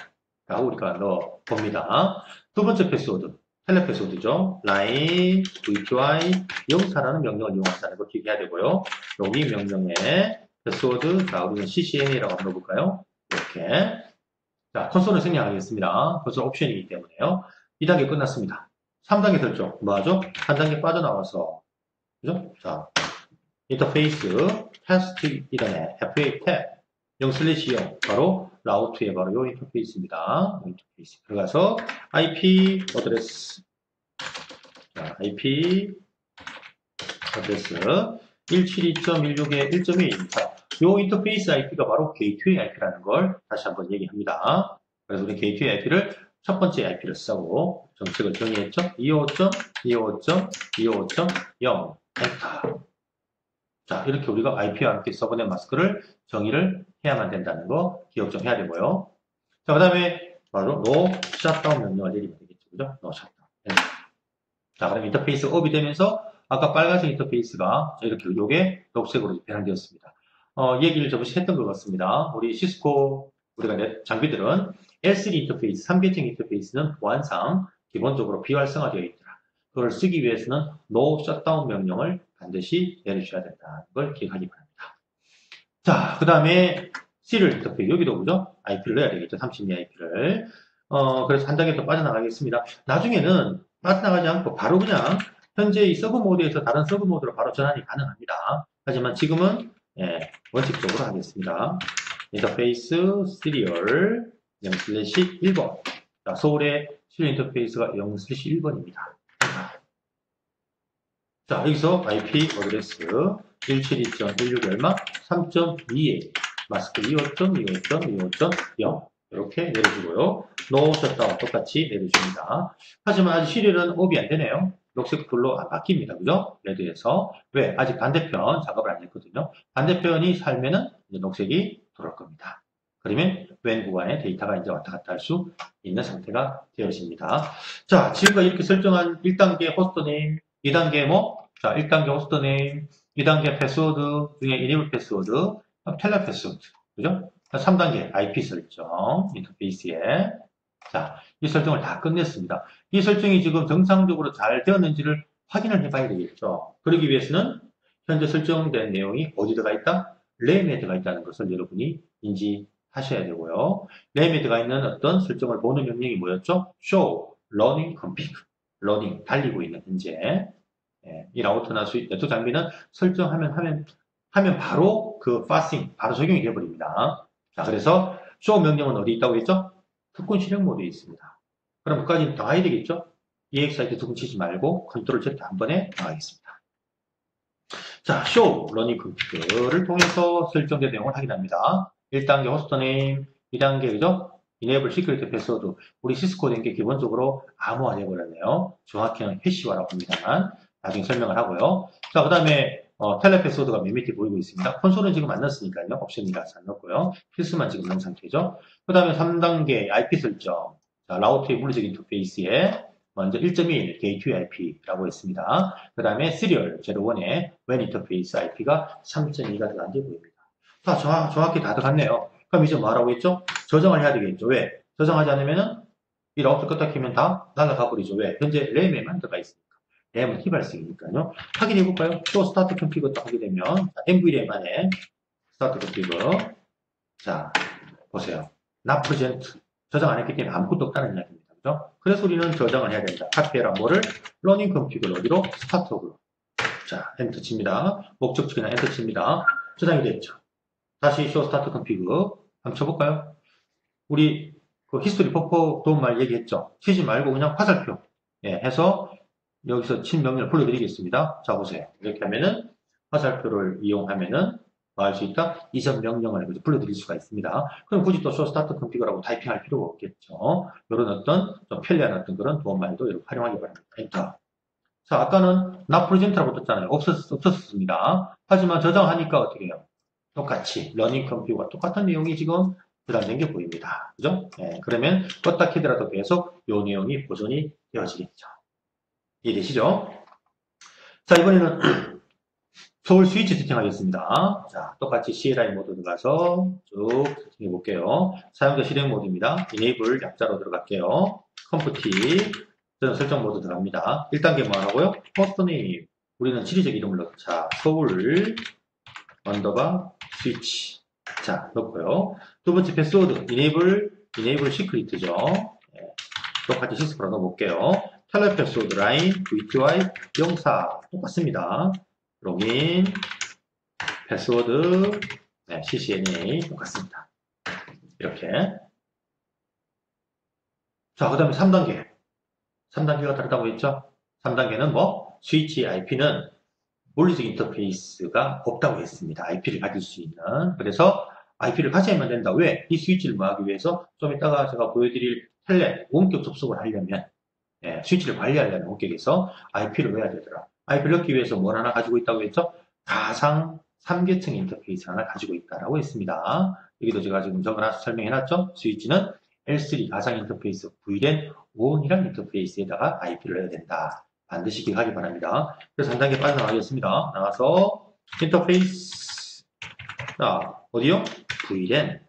자, 우리가 넣어 봅니다. 두 번째 패스워드. 텔레 패스워드죠. line, vpy, 영사라는 명령을 이용한다는 거 기억해야 되고요. 여기 명령에 패스워드, 자, 우리는 ccna라고 한번 넣어볼까요? 이렇게. 자, 콘솔을 생략하겠습니다. 콘솔 옵션이기 때문에요. 2단계 끝났습니다. 3단계 설정. 뭐 하죠? 한 단계 빠져나와서. 그죠? 자, 인터페이스, 테스트 이란에 FA 탭, 0/0, 바로 라우트의 바로 요 인터페이스입니다. 인터페이스. 들어가서 IP 어드레스. 자, IP 어드레스 172.16의 1.1입니다. 요 인터페이스 IP가 바로 게이트웨이 IP라는 걸 다시 한번 얘기합니다. 그래서 우리 게이트웨이 IP를 첫 번째 IP를 쓰고 정책을 정의했죠. 255.255.255.0 엔터. 자, 이렇게 우리가 IP와 함께 서버넷 마스크를 정의를 해야만 된다는 거 기억 좀 해야 되고요. 자, 그 다음에 바로 no shutdown 명령을 내리면 되겠죠. 그죠? no shutdown. 엔터. 자, 그럼 인터페이스 업이 되면서 아까 빨간색 인터페이스가 이렇게 요게 녹색으로 변환되었습니다. 얘기를 조금씩 했던 것 같습니다. 우리 시스코 우리가 장비들은 L3 인터페이스, 3계층 인터페이스는 보안상 기본적으로 비활성화되어 있더라. 그걸 쓰기 위해서는 no shutdown 명령을 반드시 내려줘야 된다는 걸 기억하기 바랍니다. 자, 그 다음에 시리얼 인터페이스 여기도 그죠? IP를 넣어야 되겠죠. 32 IP를. 그래서 한 단계 더 빠져나가겠습니다. 나중에는 빠져나가지 않고 바로 그냥 현재 이 서브 모드에서 다른 서브 모드로 바로 전환이 가능합니다. 하지만 지금은 원칙적으로 하겠습니다. 인터페이스 시리얼 0/1번. 자, 서울의 시리얼 인터페이스가 0/1번입니다. 자, 여기서 IP 어드레스 172.16 얼마? 3.2에 마스크 25.25.25.0 이렇게 내려주고요. no shutdown 똑같이 내려줍니다. 하지만 아직 시리얼은 업이 안 되네요. 녹색 불로 안 바뀝니다. 그죠? 레드에서. 왜? 아직 반대편 작업을 안 했거든요. 반대편이 살면은 이제 녹색이 돌아올 겁니다. 그러면 웬 구간에 데이터가 이제 왔다 갔다 할 수 있는 상태가 되어집니다. 자, 지금까지 이렇게 설정한 1단계 호스트네임, 2단계 뭐? 자, 1단계 호스트네임, 2단계 패스워드 중에 enable 패스워드, 텔레 패스워드. 그죠? 3단계 IP 설정, 인터페이스에. 자, 이 설정을 다 끝냈습니다. 이 설정이 지금 정상적으로 잘 되었는지를 확인을 해봐야 되겠죠. 그러기 위해서는 현재 설정된 내용이 어디 들어가 있다? 램에 들어가 있다는 것을 여러분이 인지하셔야 되고요. 램에 들어가 있는 어떤 설정을 보는 명령이 뭐였죠? show, running, config. running, 달리고 있는 현재. 이 라우터나 스위치 네트워크 장비는 설정하면 바로 그 파싱, 바로 적용이 되어버립니다. 자, 그래서 show 명령은 어디 있다고 했죠? 특권 실행 모드에 있습니다. 그럼 그까지 더 가야 되겠죠? EXIT 두근 치지 말고 컨트롤 Z 한 번에 나가겠습니다. 자, show running config를 통해서 설정된 내용을 확인합니다. 1단계 호스트네임, 2단계 그죠? enable security password. 우리 시스코 된 게 기본적으로 암호화 되어버렸네요. 정확히는 해시화라고 합니다만 나중에 설명을 하고요. 자, 그 다음에 텔레 패스워드가 맨 밑에 보이고 있습니다. 콘솔은 지금 안 넣었으니까요. 옵션이라서 안 넣었고요. 필수만 지금 넣은 상태죠. 그 다음에 3단계 IP 설정. 자, 라우터의 물리적 인터페이스에 먼저 1.1 게이트웨이 IP라고 했습니다. 그 다음에 시리얼 01에 웬 인터페이스 IP가 3.2가 들어간 게 보입니다. 자, 정확히 다 들어갔네요. 그럼 이제 뭐 하라고 했죠? 저장을 해야 되겠죠. 왜? 저장하지 않으면은 이 라우터 껐다 키면 다 날아가 버리죠. 왜? 현재 램에만 들어가 있으니까. 램은 기발식이니까요. 확인해 볼까요? 또 스타트 컴피그 또 하게 되면 NVRAM 안에 스타트 컴피그 자 보세요. not present 저장 안 했기 때문에 아무것도 없다는 이야기입니다. 그죠? 그래서 우리는 저장을 해야 됩니다. 카피해라 뭐를? 러닝 컴피그를 어디로? 스타트업으로. 자, 엔터 칩니다. 목적 측이나 엔터 칩니다. 저장이 됐죠. 다시 show start config 한번 쳐볼까요? 우리 그 히스토리 퍼포 도움말 얘기했죠. 치지 말고 그냥 화살표 해서 여기서 친 명령을 불러드리겠습니다. 자 보세요. 이렇게 하면은 화살표를 이용하면은 뭐 할 수 있다? 이전 명령을 불러드릴 수가 있습니다. 그럼 굳이 또 show start config라고 타이핑할 필요가 없겠죠. 이런 어떤 좀 편리한 어떤 그런 도움말도 이렇게 활용하기 바랍니다. 엔터. 자 아까는 not present라고 떴잖아요. 없었습니다. 하지만 저장하니까 어떻게 해요? 똑같이 러닝 컴퓨터와 똑같은 내용이 지금 저장된 게 보입니다. 그죠? 그러면 껐다 키더라도 계속 이 내용이 보존이 되어지겠죠. 이해되시죠? 자, 이번에는 서울 스위치 세팅하겠습니다. 자, 똑같이 CLI 모드 들어가서 쭉 세팅해 볼게요. 사용자 실행 모드입니다. Enable 약자로 들어갈게요. 컴프티 저는 설정 모드 들어갑니다. 1단계 뭐 하라고요? 호스트 네임. 우리는 지리적 이름을 넣자. 서울 언더바 스위치. 자, 넣고요. 두 번째 패스워드, enable secret죠. 똑같이 시스프로 넣어볼게요. 텔레 패스워드 라인, VTY, 04. 똑같습니다. 로그인, 패스워드, CCNA 똑같습니다. 이렇게. 자, 그 다음에 3단계. 3단계가 다르다고 했죠? 3단계는 뭐? 스위치 IP는 물리적 인터페이스가 없다고 했습니다. IP를 가질 수 있는. 그래서 IP를 가져야만 된다. 왜? 이 스위치를 뭐 하기 위해서 좀 이따가 제가 보여드릴 텔넷 원격 접속을 하려면 스위치를 관리하려면 원격에서 IP를 넣어야 되더라. IP를 넣기 위해서 뭘 하나 가지고 있다고 했죠? 가상 3계층 인터페이스 하나 가지고 있다라고 했습니다. 여기도 제가 지금 적어놔서 설명해놨죠? 스위치는 L3 가상 인터페이스 VLAN 5이라는 인터페이스에다가 IP를 넣어야 된다. 반드시 기억하기 바랍니다. 그래서 한 단계 빠져나가겠습니다. 나가서 인터페이스 자 어디요? VLAN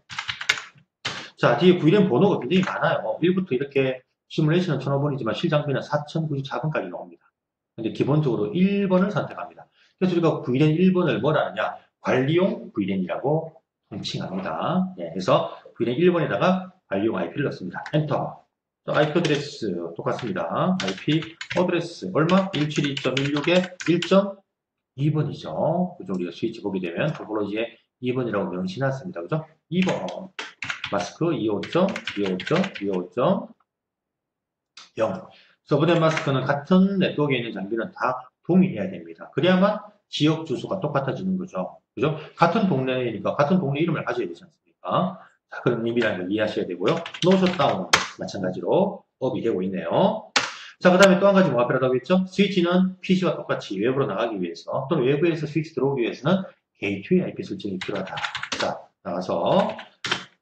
자 뒤에 VLAN 번호가 굉장히 많아요. 1부터 이렇게 시뮬레이션은 1000번이지만 실장비는 4094번까지 나옵니다. 근데 기본적으로 1번을 선택합니다. 그래서 우리가 VLAN 1번을 뭐라 하냐 관리용 VLAN이라고 통칭합니다. 그래서 VLAN 1번에다가 관리용 IP를 넣습니다. 엔터 IP 어드레스 똑같습니다. IP 어드레스 얼마? 172.16에 1.2번이죠. 그죠? 우리가 스위치 보게 되면 토폴로지에 2번이라고 명시해놨습니다. 그죠? 2번 마스크 25.25.25.0 서브넷 마스크는 같은 네트워크에 있는 장비는 다 동일해야 됩니다. 그래야만 지역 주소가 똑같아지는 거죠. 그죠? 같은 동네니까 같은 동네 이름을 가져야 되지 않습니까? 자, 그런 의미라는 걸 이해하셔야 되고요. 노 셧다운 마찬가지로 업이 되고 있네요. 자, 그 다음에 또 한 가지 뭐가 필요하다고 했죠? 스위치는 PC와 똑같이 외부로 나가기 위해서 또는 외부에서 스위치 들어오기 위해서는 게이트웨이 IP 설정이 필요하다. 자, 나가서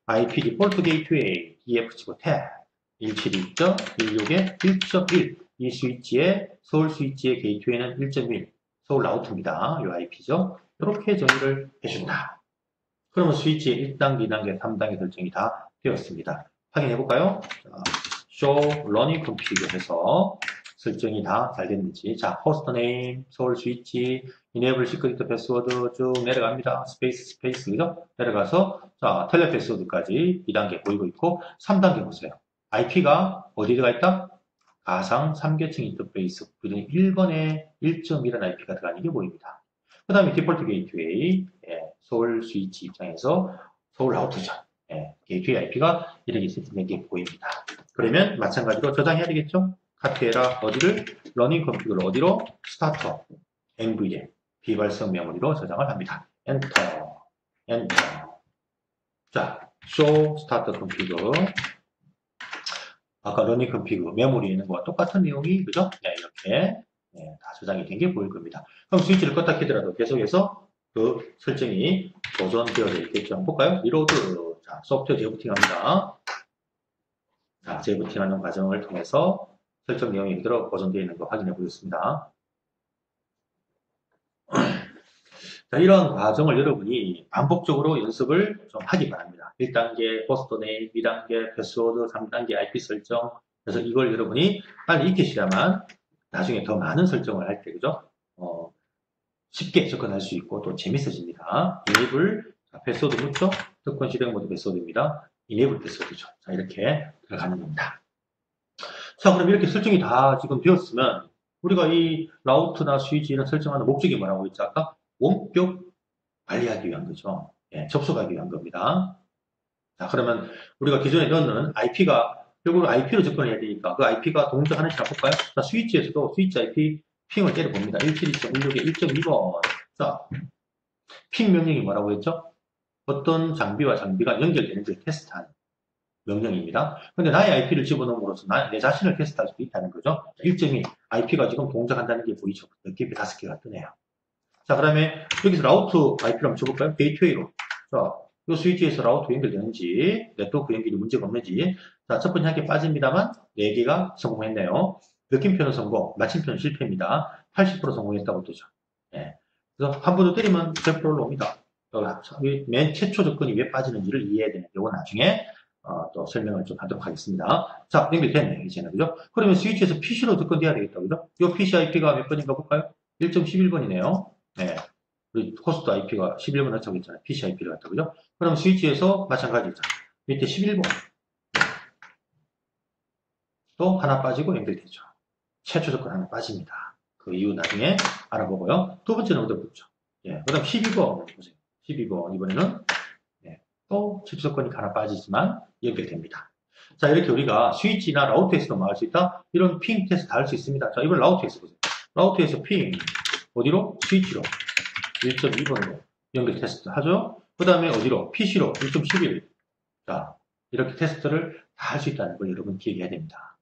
IP 디폴트 게이트웨이 EF 치고 탭 172.16에 1.1 이 스위치의 서울 스위치의 게이트웨이는 1.1 서울 라우트입니다. 이 IP죠. 이렇게 정의를 해준다. 그러면 스위치의 1단계, 2단계, 3단계 설정이 다 되었습니다. 확인해 볼까요? show running config 해서 설정이 다 잘 됐는지. 자, host name, 서울 스위치, enable secret password 쭉 내려갑니다. 스페이스, 그죠? 내려가서, 자, 텔레 패스워드까지 2단계 보이고 있고, 3단계 보세요. IP가 어디에 들어가 있다? 가상 3계층 인터페이스 1번에 1.1이라는 IP가 들어가는 게 보입니다. 그 다음에 디폴트 게이트웨이, 서울 스위치 입장에서 서울 라우터죠. 게이트웨이 IP가 이렇게 세팅된 게 보입니다. 그러면 마찬가지로 저장해야 되겠죠? 카피해라 어디를? 러닝 컴퓨터를 어디로? 스타터, NVM, 비발성 메모리로 저장을 합니다. 엔터, 엔터. 자, show start config. 아까 러닝 컴퓨터 메모리에 있는 거와 똑같은 내용이 그죠? 이렇게 다 저장이 된 게 보일 겁니다. 그럼 스위치를 껐다 켜더라도 계속해서 그 설정이 보존되어져 있겠죠. 한번 볼까요? 리로드. 자, 소프트웨어 재부팅합니다. 자, 재부팅하는 과정을 통해서 설정 내용이 그대로 보존되어 있는 거 확인해 보겠습니다. 자, 이런 과정을 여러분이 반복적으로 연습을 좀 하기 바랍니다. 1단계 포스트 네임, 2단계 패스워드, 3단계 IP 설정, 그래서 이걸 여러분이 빨리 익히시려면 나중에 더 많은 설정을 할 때, 그죠? 쉽게 접근할 수 있고 또 재밌어집니다. 이네이블, 패스워드 묻죠? 특권 실행 모드 패스워드입니다. 이네이블 패스워드죠. 자, 이렇게 들어가는 겁니다. 자, 그럼 이렇게 설정이 다 지금 되었으면 우리가 이 라우트나 스위치를 설정하는 목적이 뭐라고 했죠? 아까 원격 관리하기 위한 거죠. 예, 접속하기 위한 겁니다. 자, 그러면 우리가 기존에 넣는 IP가 결국은 IP로 접근해야 되니까 그 IP가 동작하는지 한번 볼까요? 자, 스위치에서도 스위치 IP 핑을 때려봅니다. 172.16에 1.2번. 자, 핑 명령이 뭐라고 했죠? 어떤 장비와 장비가 연결되는지 테스트하는 명령입니다. 근데 나의 IP를 집어넣음으로써 내 자신을 테스트할 수도 있다는 거죠. 1.2, IP가 지금 동작한다는 게 보이죠? 깃이 5개가 뜨네요. 자, 그 다음에 여기서 라우트 IP를 한번 쳐볼까요? 게이트웨이로. 자, 이 스위치에서 라우트 연결되는지, 네트워크 연결이 문제가 없는지. 자, 첫 번째 한 개 빠집니다만, 4개가 성공했네요. 느낌표는 성공, 마침표는 실패입니다. 80% 성공했다고 뜨죠. 예. 그래서 한 번 더 때리면 100%로 옵니다. 맨 최초 조건이 왜 빠지는지를 이해해야 되는데, 이건 나중에 또 설명을 좀 하도록 하겠습니다. 자, 연결됐네요, 이제는. 그죠? 그러면 스위치에서 PC로 접근돼야 되겠다. 그죠? 이 PC IP가 몇 번인가 볼까요? 1.11번이네요. 네. 우리 호스트 IP가 11번 하자고 했잖아요. PC IP를 갖다, 그죠? 그럼 스위치에서 마찬가지죠. 밑에 11번. 또 하나 빠지고 연결되죠. 최초 조건 하나 빠집니다. 그 이유 나중에 알아보고요. 두 번째는 어디 붙죠? 예. 그 다음 12번 보세요. 12번. 이번에는 예. 또 최초 조건이 하나 빠지지만 연결됩니다. 자, 이렇게 우리가 스위치나 라우터에서도 말할 수 있다. 이런 핑 테스트 다 할 수 있습니다. 자, 이번 라우터에서 보세요. 라우터에서 핑 어디로? 스위치로 1.2번으로 연결 테스트 하죠. 그 다음에 어디로? PC로 1.11. 자, 이렇게 테스트를 다 할 수 있다는 걸 여러분 기억해야 됩니다.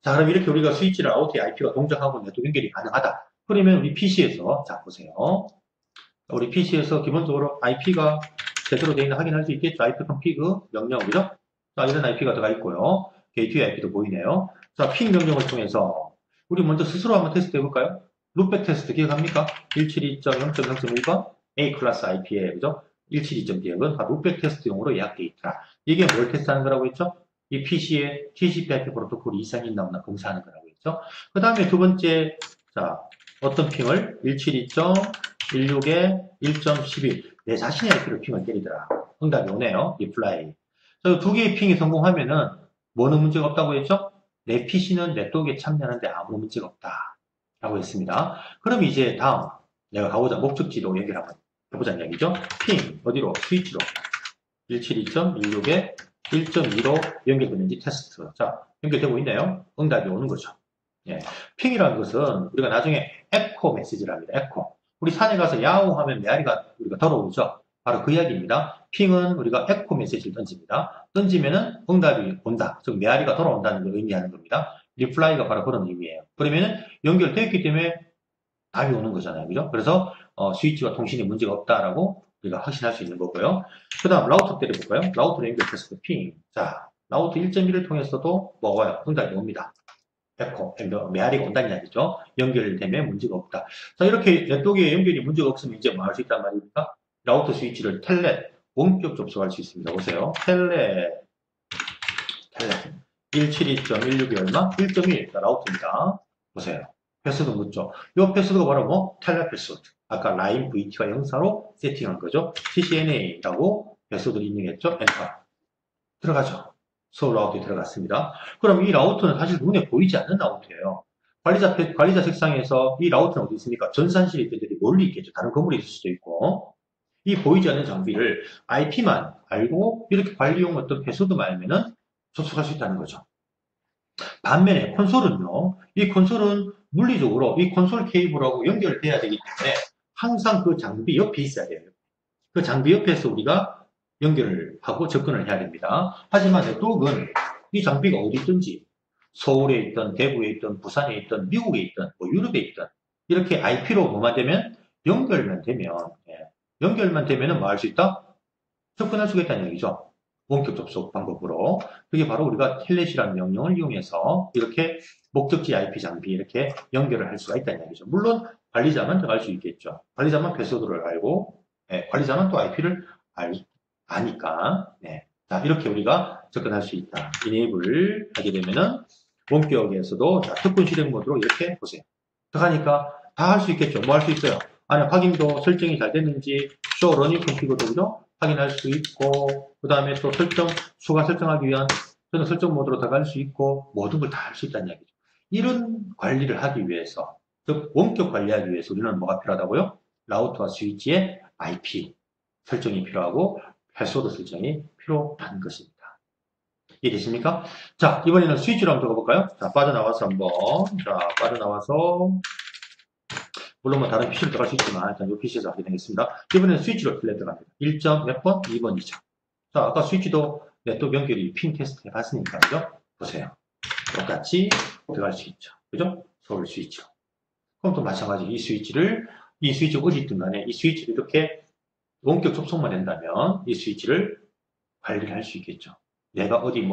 자, 그럼 이렇게 우리가 스위치를 아웃의 IP가 동작하고 네트워크 연결이 가능하다. 그러면 우리 PC에서, 자, 보세요. 우리 PC에서 기본적으로 IP가 제대로 되어 있는 확인할 수 있겠죠. IP config 명령이죠. 자, 이런 IP가 들어가 있고요. 게이트웨이 IP도 보이네요. 자, 핑 명령을 통해서 우리 먼저 스스로 한번 테스트 해볼까요? 룩백 테스트 기억합니까? 172.0.0.1번 A 클래스 IP에, 그죠? 172.0은 바로 룩백 테스트용으로 예약되어 있더라. 이게 뭘 테스트하는 거라고 했죠? 이 PC에 TCP/IP 프로토콜 이상이 있나 없나 검사하는 거라고 했죠. 그 다음에 두 번째, 자, 어떤 핑을 172.16에 1.11 내 자신의 IP로 핑을 때리더라. 응답이 오네요. 리플라이. 두 개의 핑이 성공하면은 뭐는 문제가 없다고 했죠? 내 PC는 네트워크에 참여하는데 아무 문제가 없다. 라고 했습니다. 그럼 이제 다음 내가 가보자 목적지로 연결 한번 해보자는 이야기죠. 핑 어디로? 스위치로 172.16에 1.2로 연결되는지 테스트. 자, 연결되고 있네요. 응답이 오는 거죠. 예. 핑이라는 것은 우리가 나중에 에코 메시지를 합니다. 에코. 우리 산에 가서 야호 하면 메아리가 우리가 들어오죠. 바로 그 이야기입니다. 핑은 우리가 에코 메시지를 던집니다. 던지면은 응답이 온다. 즉 메아리가 돌아온다는 걸 의미하는 겁니다. 리플라이가 바로 그런 의미예요. 그러면은 연결되었기 때문에 답이 오는 거잖아요. 그죠? 그래서 스위치와 통신에 문제가 없다라고 우리가 확신할 수 있는 거고요. 그 다음 라우터 때려볼까요? 라우터로 연결 테스트 핑. 자, 라우터 1.1을 통해서도 먹어요. 응답이 옵니다. 에코, 메아리가 온다는 이야기죠. 연결되면 문제가 없다. 자, 이렇게 네트워크에 연결이 문제가 없으면 이제 뭐 할 수 있단 말입니까? 라우터 스위치를 텔넷, 원격 접속할 수 있습니다. 보세요. 텔넷. 172.16이 얼마? 1.1. 라우터입니다. 보세요. 패스워드 묻죠. 이 패스워드가 바로 뭐? 텔넷 패스워드. 아까 라인 VT와 영사로 세팅한 거죠. CCNA라고 패스워드를 입력했죠. 엔터. 들어가죠. 서울 라우터에 들어갔습니다. 그럼 이 라우터는 사실 눈에 보이지 않는 라우터예요. 관리자 책상에서 이 라우터는 어디 있습니까? 전산실에 있던 데들이 멀리 있겠죠. 다른 건물에 있을 수도 있고. 이 보이지 않는 장비를 IP만 알고 이렇게 관리용 어떤 패스워드만 알면은 접속할 수 있다는 거죠. 반면에 콘솔은요. 이 콘솔은 물리적으로 이 콘솔 케이블하고 연결돼야 되기 때문에 항상 그 장비 옆에 있어야 돼요. 그 장비 옆에서 우리가 연결을 하고 접근을 해야 됩니다. 하지만 네트워크는 이 장비가 어디 있든지 서울에 있든 대구에 있든 부산에 있든 미국에 있든 뭐 유럽에 있든 이렇게 IP로 뭐만 되면 연결만 되면 연결만 되면은 뭐 할 수 있다? 접근할 수 있다는 얘기죠. 원격 접속 방법으로. 그게 바로 우리가 텔넷이라는 명령을 이용해서 이렇게 목적지 IP 장비 이렇게 연결을 할 수가 있다는 얘기죠. 물론 관리자만 들어갈 수 있겠죠. 관리자만 패스워드를 알고 관리자만 또 IP를 아니까. 네. 자, 이렇게 우리가 접근할 수 있다. enable 하게 되면은 원격에서도 자, 특권 실행 모드로 이렇게 보세요. 들어가니까 다 할 수 있겠죠. 뭐 할 수 있어요? 안에 확인도 설정이 잘 됐는지 show running configure도 그죠? 확인할 수 있고 그 다음에 또 추가 설정하기 위한 저는 설정 모드로 들어갈 수 있고 모든 걸 다 할 수 있다는 이야기죠. 이런 관리를 하기 위해서 즉 원격 관리하기 위해서 우리는 뭐가 필요하다고요? 라우터와 스위치의 IP 설정이 필요하고 패스워드 설정이 필요한 것입니다. 이해되십니까? 자, 이번에는 스위치로 한번 들어볼까요? 자, 빠져나와서 한번. 자, 빠져나와서. 물론 뭐 다른 PC로 들어갈 수 있지만, 일단 이 PC에서 하게 되겠습니다. 이번에는 스위치로 플랫 들어갑니다. 1점 몇 번? 2번, 2점. 자, 아까 스위치도 네트워크 연결이 핀 테스트 해봤으니까, 그죠? 보세요. 똑같이 들어갈 수 있죠. 그죠? 서울 스위치로. 그럼 또 마찬가지 이 스위치가 어디 있든 간에 이 스위치를 이렇게 원격 접속만 된다면 이 스위치를 관리를 할 수 있겠죠. 내가 어디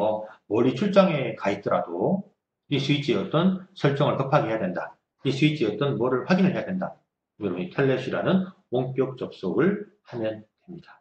멀리 출장에 가 있더라도 이 스위치의 어떤 설정을 급하게 해야 된다. 이 스위치의 어떤 뭐를 확인을 해야 된다. 여러분이 텔넷이라는 원격 접속을 하면 됩니다.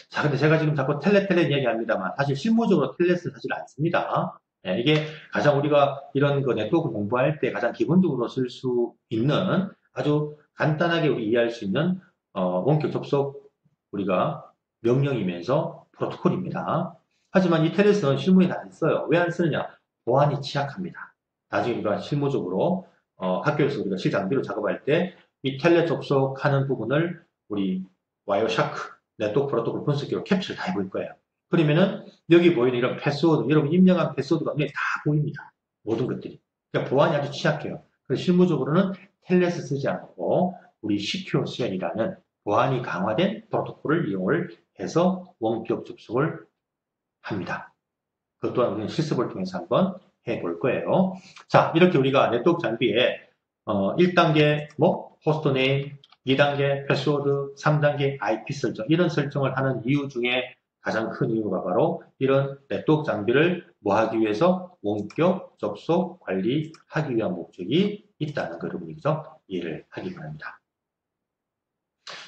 자, 근데 제가 지금 자꾸 텔넷 이야기합니다만 사실 실무적으로 텔넷은 사실 안 씁니다. 예, 이게 가장 우리가 이런 그 네트워크 공부할 때 가장 기본적으로 쓸 수 있는 아주 간단하게 우리 이해할 수 있는 원격 접속 우리가 명령이면서 프로토콜입니다. 하지만 이 텔넷은 실무에 안 써요. 왜 안 쓰느냐? 보안이 취약합니다. 나중에 우리가 실무적으로 학교에서 우리가 실장비로 작업할 때 이 텔넷 접속하는 부분을 우리 와이어샤크 네트워크 프로토콜 분석기로 캡처를 다 해볼 거예요. 그러면은 여기 보이는 이런 패스워드, 여러분 입력한 패스워드가 눈에 다 보입니다. 모든 것들이. 그러니까 보안이 아주 취약해요. 그래서 실무적으로는 텔넷을 쓰지 않고 우리 시큐어 CL이라는 보안이 강화된 프로토콜을 이용을 해서 원격 접속을 합니다. 그것 또한 우리는 실습을 통해서 한번 해볼 거예요. 자, 이렇게 우리가 네트워크 장비에 1단계 호스트 네임, 2단계 패스워드, 3단계 IP 설정 이런 설정을 하는 이유 중에 가장 큰 이유가 바로 이런 네트워크 장비를 뭐 하기 위해서 원격 접속 관리하기 위한 목적이 있다는 걸 여러분이 이해를 하기 바랍니다.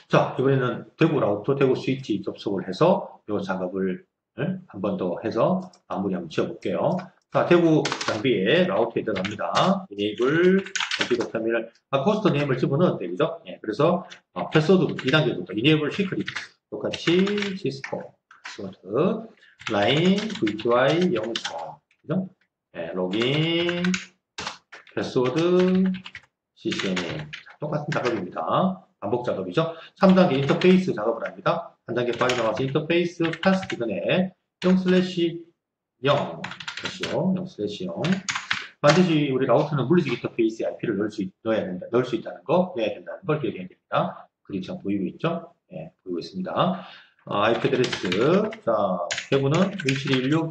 자, 이번에는 대구 라우터, 대구 스위치 접속을 해서 이 작업을 한 번 더 해서 마무리 한번 지어볼게요. 자, 대구 장비에 라우터에 들어갑니다. enable config 터미널, 호스트 네임을 집어넣었대, 그죠? 예, 그래서 패스워드 2단계부터 enable secret 똑같이 시스코 패스워드 라인 VTY 04 그죠? 예, 로긴 패스워드 CCNA 똑같은 작업입니다. 반복 작업이죠. 3단계 인터페이스 작업을 합니다. 한 단계 빠져나와서 인터페이스 패스 기간에 0/0 0/0 반드시 우리 라우터는 물리적 인터페이스 IP를 넣을 수 있다는 거, 내야 된다는 걸 기억해야 됩니다. 그림 지금 보이고 있죠? 네, 보이고 있습니다. IP 어드레스. 자, 대구는 1716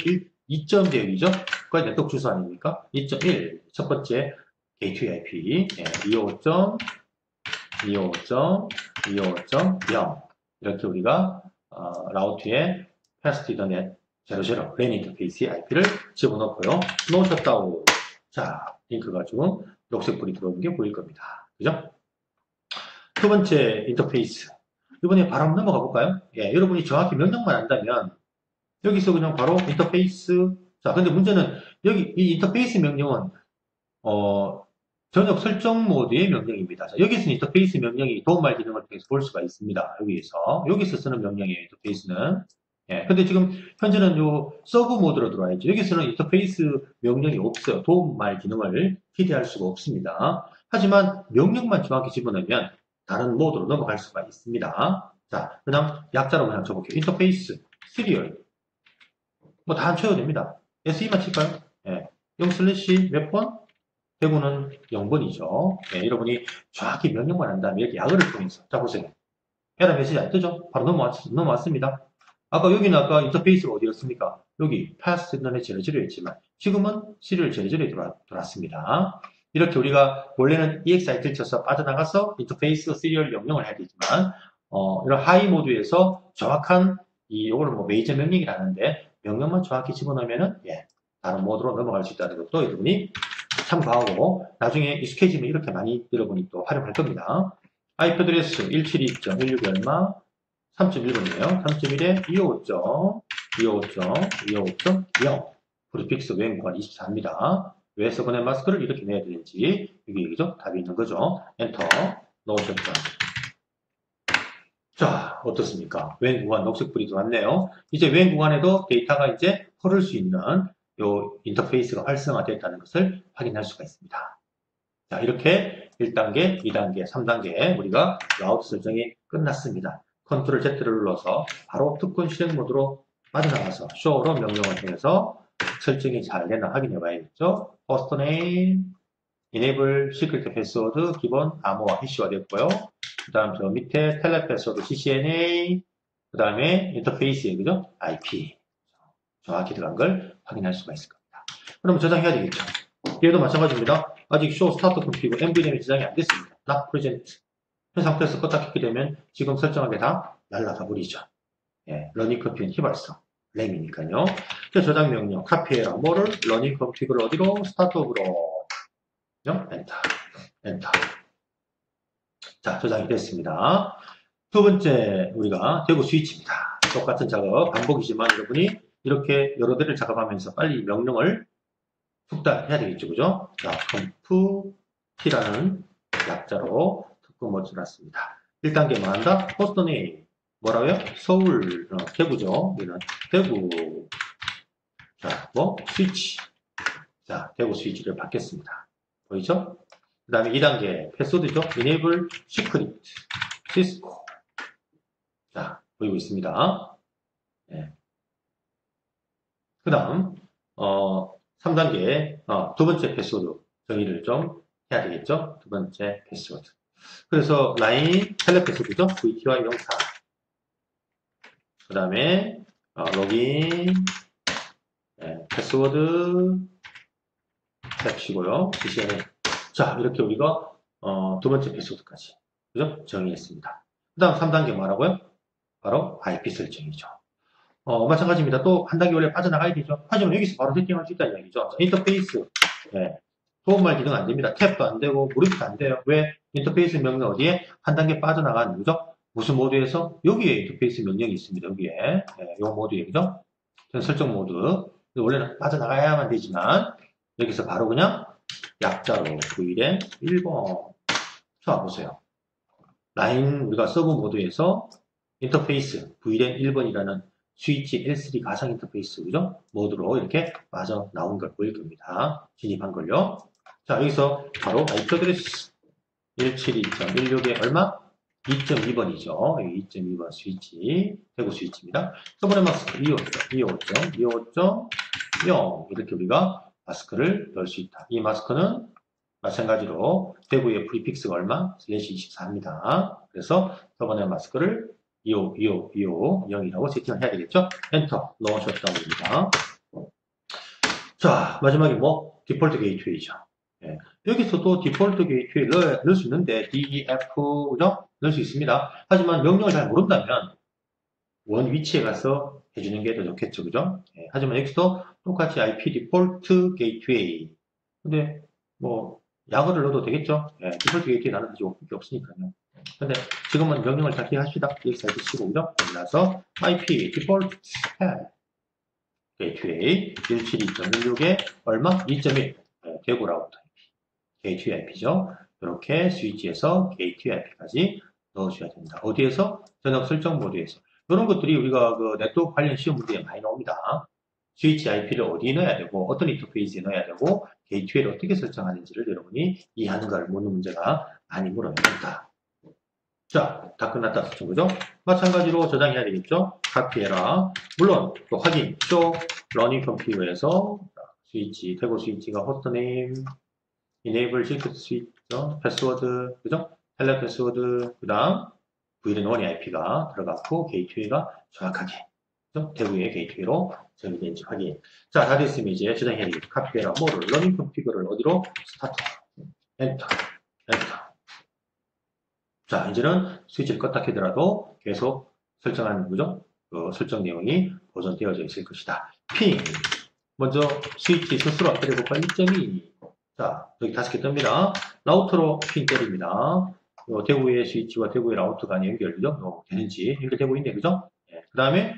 2점 대역이죠? 그게 네트워크 주소 아닙니까? 2.1. 첫 번째 게이트웨이 IP. 네, 255.255.255.0 이렇게 우리가 라우트에 패스트 이더넷 00 랜 인터페이스 IP를 집어넣고요. 놓으셨다고. 자, 링크가 좀 녹색불이 들어오는 게 보일 겁니다. 그죠? 두 번째 인터페이스. 이번에 바로 한번 넘어가 볼까요? 예, 여러분이 정확히 명령만 한다면 여기서 그냥 바로 인터페이스. 자, 근데 문제는 여기 이 인터페이스 명령은 전역 설정 모드의 명령입니다. 자, 여기서 인터페이스 명령이 도움말 기능을 통해서 볼 수가 있습니다. 여기서 쓰는 명령이에요. 인터페이스는. 예, 근데 지금 현재는 요 서브 모드로 들어와 있죠. 여기서는 인터페이스 명령이 없어요. 도움말 기능을 기대할 수가 없습니다. 하지만 명령만 정확히 집어넣으면 다른 모드로 넘어갈 수가 있습니다. 자, 그냥 약자로 그냥 쳐볼게요. 인터페이스, 시리얼. 뭐 다 안 쳐도 됩니다. SE만 칠까요? 예. 0/ 몇 번? 대구는 0번이죠. 네, 여러분이 정확히 명령만 한다면 이렇게 약을 통해서. 자, 보세요. 에러 메시지 안 뜨죠? 바로 넘어왔습니다. 여기는 아까 인터페이스가 어디였습니까? 여기 패스 시그널에 00 했지만 지금은 시리얼 00에 들어왔습니다. 이렇게 우리가 원래는 EXIT를 쳐서 빠져나가서 인터페이스 시리얼 명령을 해야 되지만 이런 하이 모드에서 정확한 이거를 메이저 명령이라는데 명령만 정확히 집어넣으면은 다른 모드로 넘어갈 수 있다는 것도 여러분이 참고하고 나중에 익숙해지면 이렇게 많이 여러분이 또 활용할 겁니다. IP 어드레스 172.16 얼마? 3.1번이에요. 3.1에 255. 255.255.0 프리픽스 웬 구간 24입니다. 왜 서브넷 마스크를 이렇게 내야 되는지 여기 얘기죠. 답이 있는 거죠. 엔터 넣으셨죠. 자, 어떻습니까? 웬 구간 녹색불이 들어왔네요. 이제 웬 구간에도 데이터가 이제 흐를 수 있는 요 인터페이스가 활성화됐다는 것을 확인할 수가 있습니다. 자, 이렇게 1단계, 2단계, 3단계 우리가 라우트 설정이 끝났습니다. 컨트롤 Z를 눌러서 바로 특권 실행 모드로 빠져나가서 show로 명령을 통해서 설정이 잘 되나 확인해 봐야겠죠. host name, enable secret password 기본 암호화 해시화 됐고요. 그 다음 저 밑에 텔레 패스워드 CCNA, 그 다음에 인터페이스에 그죠? IP 정확히 들어간 걸 확인할 수가 있을 겁니다. 그럼 저장해야 되겠죠. 얘도 마찬가지입니다. 아직 show start config MVM이 저장이 안 됐습니다. not present. 그 상태에서 껐다 켰게 되면 지금 설정한 게 다 날라가 버리죠. 예, 러닝 컴퓨터는 휘발성. 램이니까요. 저장 명령, 카피해라. 뭐를? 러닝 컴퓨터를 어디로? 스타트업으로. 엔터. 엔터. 자, 저장이 됐습니다. 두 번째, 우리가 대구 스위치입니다. 똑같은 작업, 반복이지만 여러분이 이렇게 여러 대를 작업하면서 빨리 명령을 숙달해야 되겠죠. 그죠? 자, 컴프T라는 약자로 특검을 써놨습니다. 1단계 뭐 한다? 호스트 네임. 뭐라고요? 서울, 대구죠. 여기는 대구. 자, 뭐? 스위치. 자, 대구 스위치를 받겠습니다. 보이죠? 그 다음에 2단계 패스워드죠. Enable Secret. 시스코. 자, 보이고 있습니다. 네. 그 다음, 3단계, 두 번째 패스워드 정의를 좀 해야 되겠죠? 두 번째 패스워드. 그래서 라인 텔레 패스워드죠? VTY 04. 그 다음에, 로긴, 네, 패스워드, 탭시고요. CCNA. 자, 이렇게 우리가, 두 번째 패스워드까지. 그죠? 정의했습니다. 그 다음 3단계 뭐라고요? 바로 IP 설정이죠. 마찬가지입니다. 또 한 단계 원래 빠져나가야 되죠. 하지만 여기서 바로 세팅할 수 있다는 얘기죠. 인터페이스. 네. 도움말 기능 안 됩니다. 탭도 안 되고, 무릎도 안 돼요. 왜? 인터페이스 명령 어디에? 한 단계 빠져나가는 거죠? 무슨 모드에서? 여기에 인터페이스 명령이 있습니다. 여기에. 네, 요 모드에, 그죠? 설정 모드. 원래는 빠져나가야만 되지만, 여기서 바로 그냥 약자로 VLAN 1번. 자, 보세요. 라인 우리가 서브 모드에서 인터페이스 VLAN 1번이라는 스위치 L3 가상 인터페이스, 그죠? 모드로 이렇게 빠져나온 걸 보일 겁니다. 진입한 걸요. 자, 여기서 바로 IP 어드레스 172.16에 얼마? 2.2번이죠. 2.2번 스위치, 대구 스위치입니다. 서버넷 마스크 255.255.0 이렇게 우리가 마스크를 열 수 있다. 이 마스크는 마찬가지로 대구의 프리픽스가 얼마? 슬래시 24입니다. 그래서 서버넷 마스크를 25250이라고 세팅을 해야 되겠죠? 엔터 넣으셨다고합니다. 자, 마지막에 뭐? 디폴트 게이트웨이죠. 예. 여기서도 디폴트 게이트웨이 넣을 수 있는데 DEF, 그죠? 넣을 수 있습니다. 하지만 명령을 잘 모른다면 원 위치에 가서 해주는 게 더 좋겠죠, 그죠? 예. 하지만 여기서도 똑같이 IP 디폴트 게이트웨이. 근데 뭐 약어를 넣어도 되겠죠? 예. 디폴트 게이트웨이 나는 사실 게 없으니까요. 근데 지금은 명령을 잘 기억하십시다. EX 해주시고, 그죠? 나서 IP 디폴트 게이트웨이 172.16에 얼마? 2.1 대구 라우터 IP 게이트웨이 IP죠. 이렇게 스위치에서 게이트웨이 IP까지 넣어줘야 됩니다. 어디에서? 전역 설정 모드에서. 이런 것들이 우리가 그 네트워크 관련 시험 문제에 많이 나옵니다. 스위치 IP를 어디에 넣어야 되고 어떤 인터페이스에 넣어야 되고 게이트웨이를 어떻게 설정하는지를 여러분이 이해하는 걸 묻는 문제가 많이 물어봅니다. 자, 다 끝났다 했죠, 그죠? 마찬가지로 저장해야 되겠죠? 카피해라. 물론, 또 확인, show, running configure에서 스위치, 대구 스위치가 호스트 네임, enable secret switch, 패스워드, 그죠? 텔레 패스워드, 그 다음, VLAN1의 IP가 들어갔고, 게이트웨이가 정확하게, 그죠? 대구의 게이트웨이로 정의된지 확인. 자, 다 됐으면 이제 저장해야 되겠죠. 카피해라. 뭐를, running configure를 어디로? 스타트, 엔터, 엔터. 자, 이제는 스위치를 껐다 켜더라도 계속 설정하는 거죠. 그 설정 내용이 보존되어져 있을 것이다. 핑. 먼저 스위치 스스로 때려볼까? 1.2. 자, 여기 5개 뜹니다. 라우터로 핑 때립니다. 대구의 스위치와 대구의 라우터 간의 연결이죠. 되는지 연결되고 있네, 그죠? 네. 그 다음에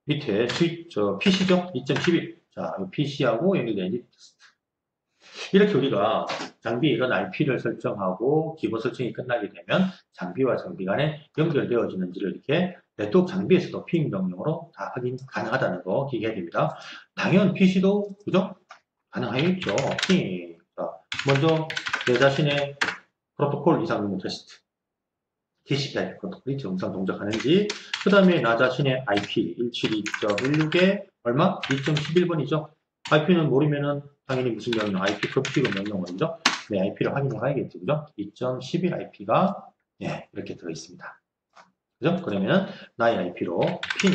밑에 PC죠? 2.11. 자, PC하고 연결된 테스트. 이렇게 우리가 장비 이런 IP를 설정하고 기본 설정이 끝나게 되면 장비와 장비 간에 연결되어지는지를 이렇게 네트워크 장비에서도 핑 명령으로 다 확인 가능하다는 거 기억해야 됩니다. 당연 PC도 그죠? 가능하겠죠. 핑. 자, 먼저 내 자신의 프로토콜 이상 유무 테스트. TCP/IP 프로토콜이 정상 동작하는지, 그 다음에 나 자신의 IP 172.16에 얼마? 2.11번이죠. IP는 모르면은 당연히 무슨 명령? IP 컨피그 명령어죠. 네, IP를 확인해 봐야겠죠. 그죠? 2.11 IP가 네, 이렇게 들어있습니다. 그죠? 그러면 나의 IP로 핀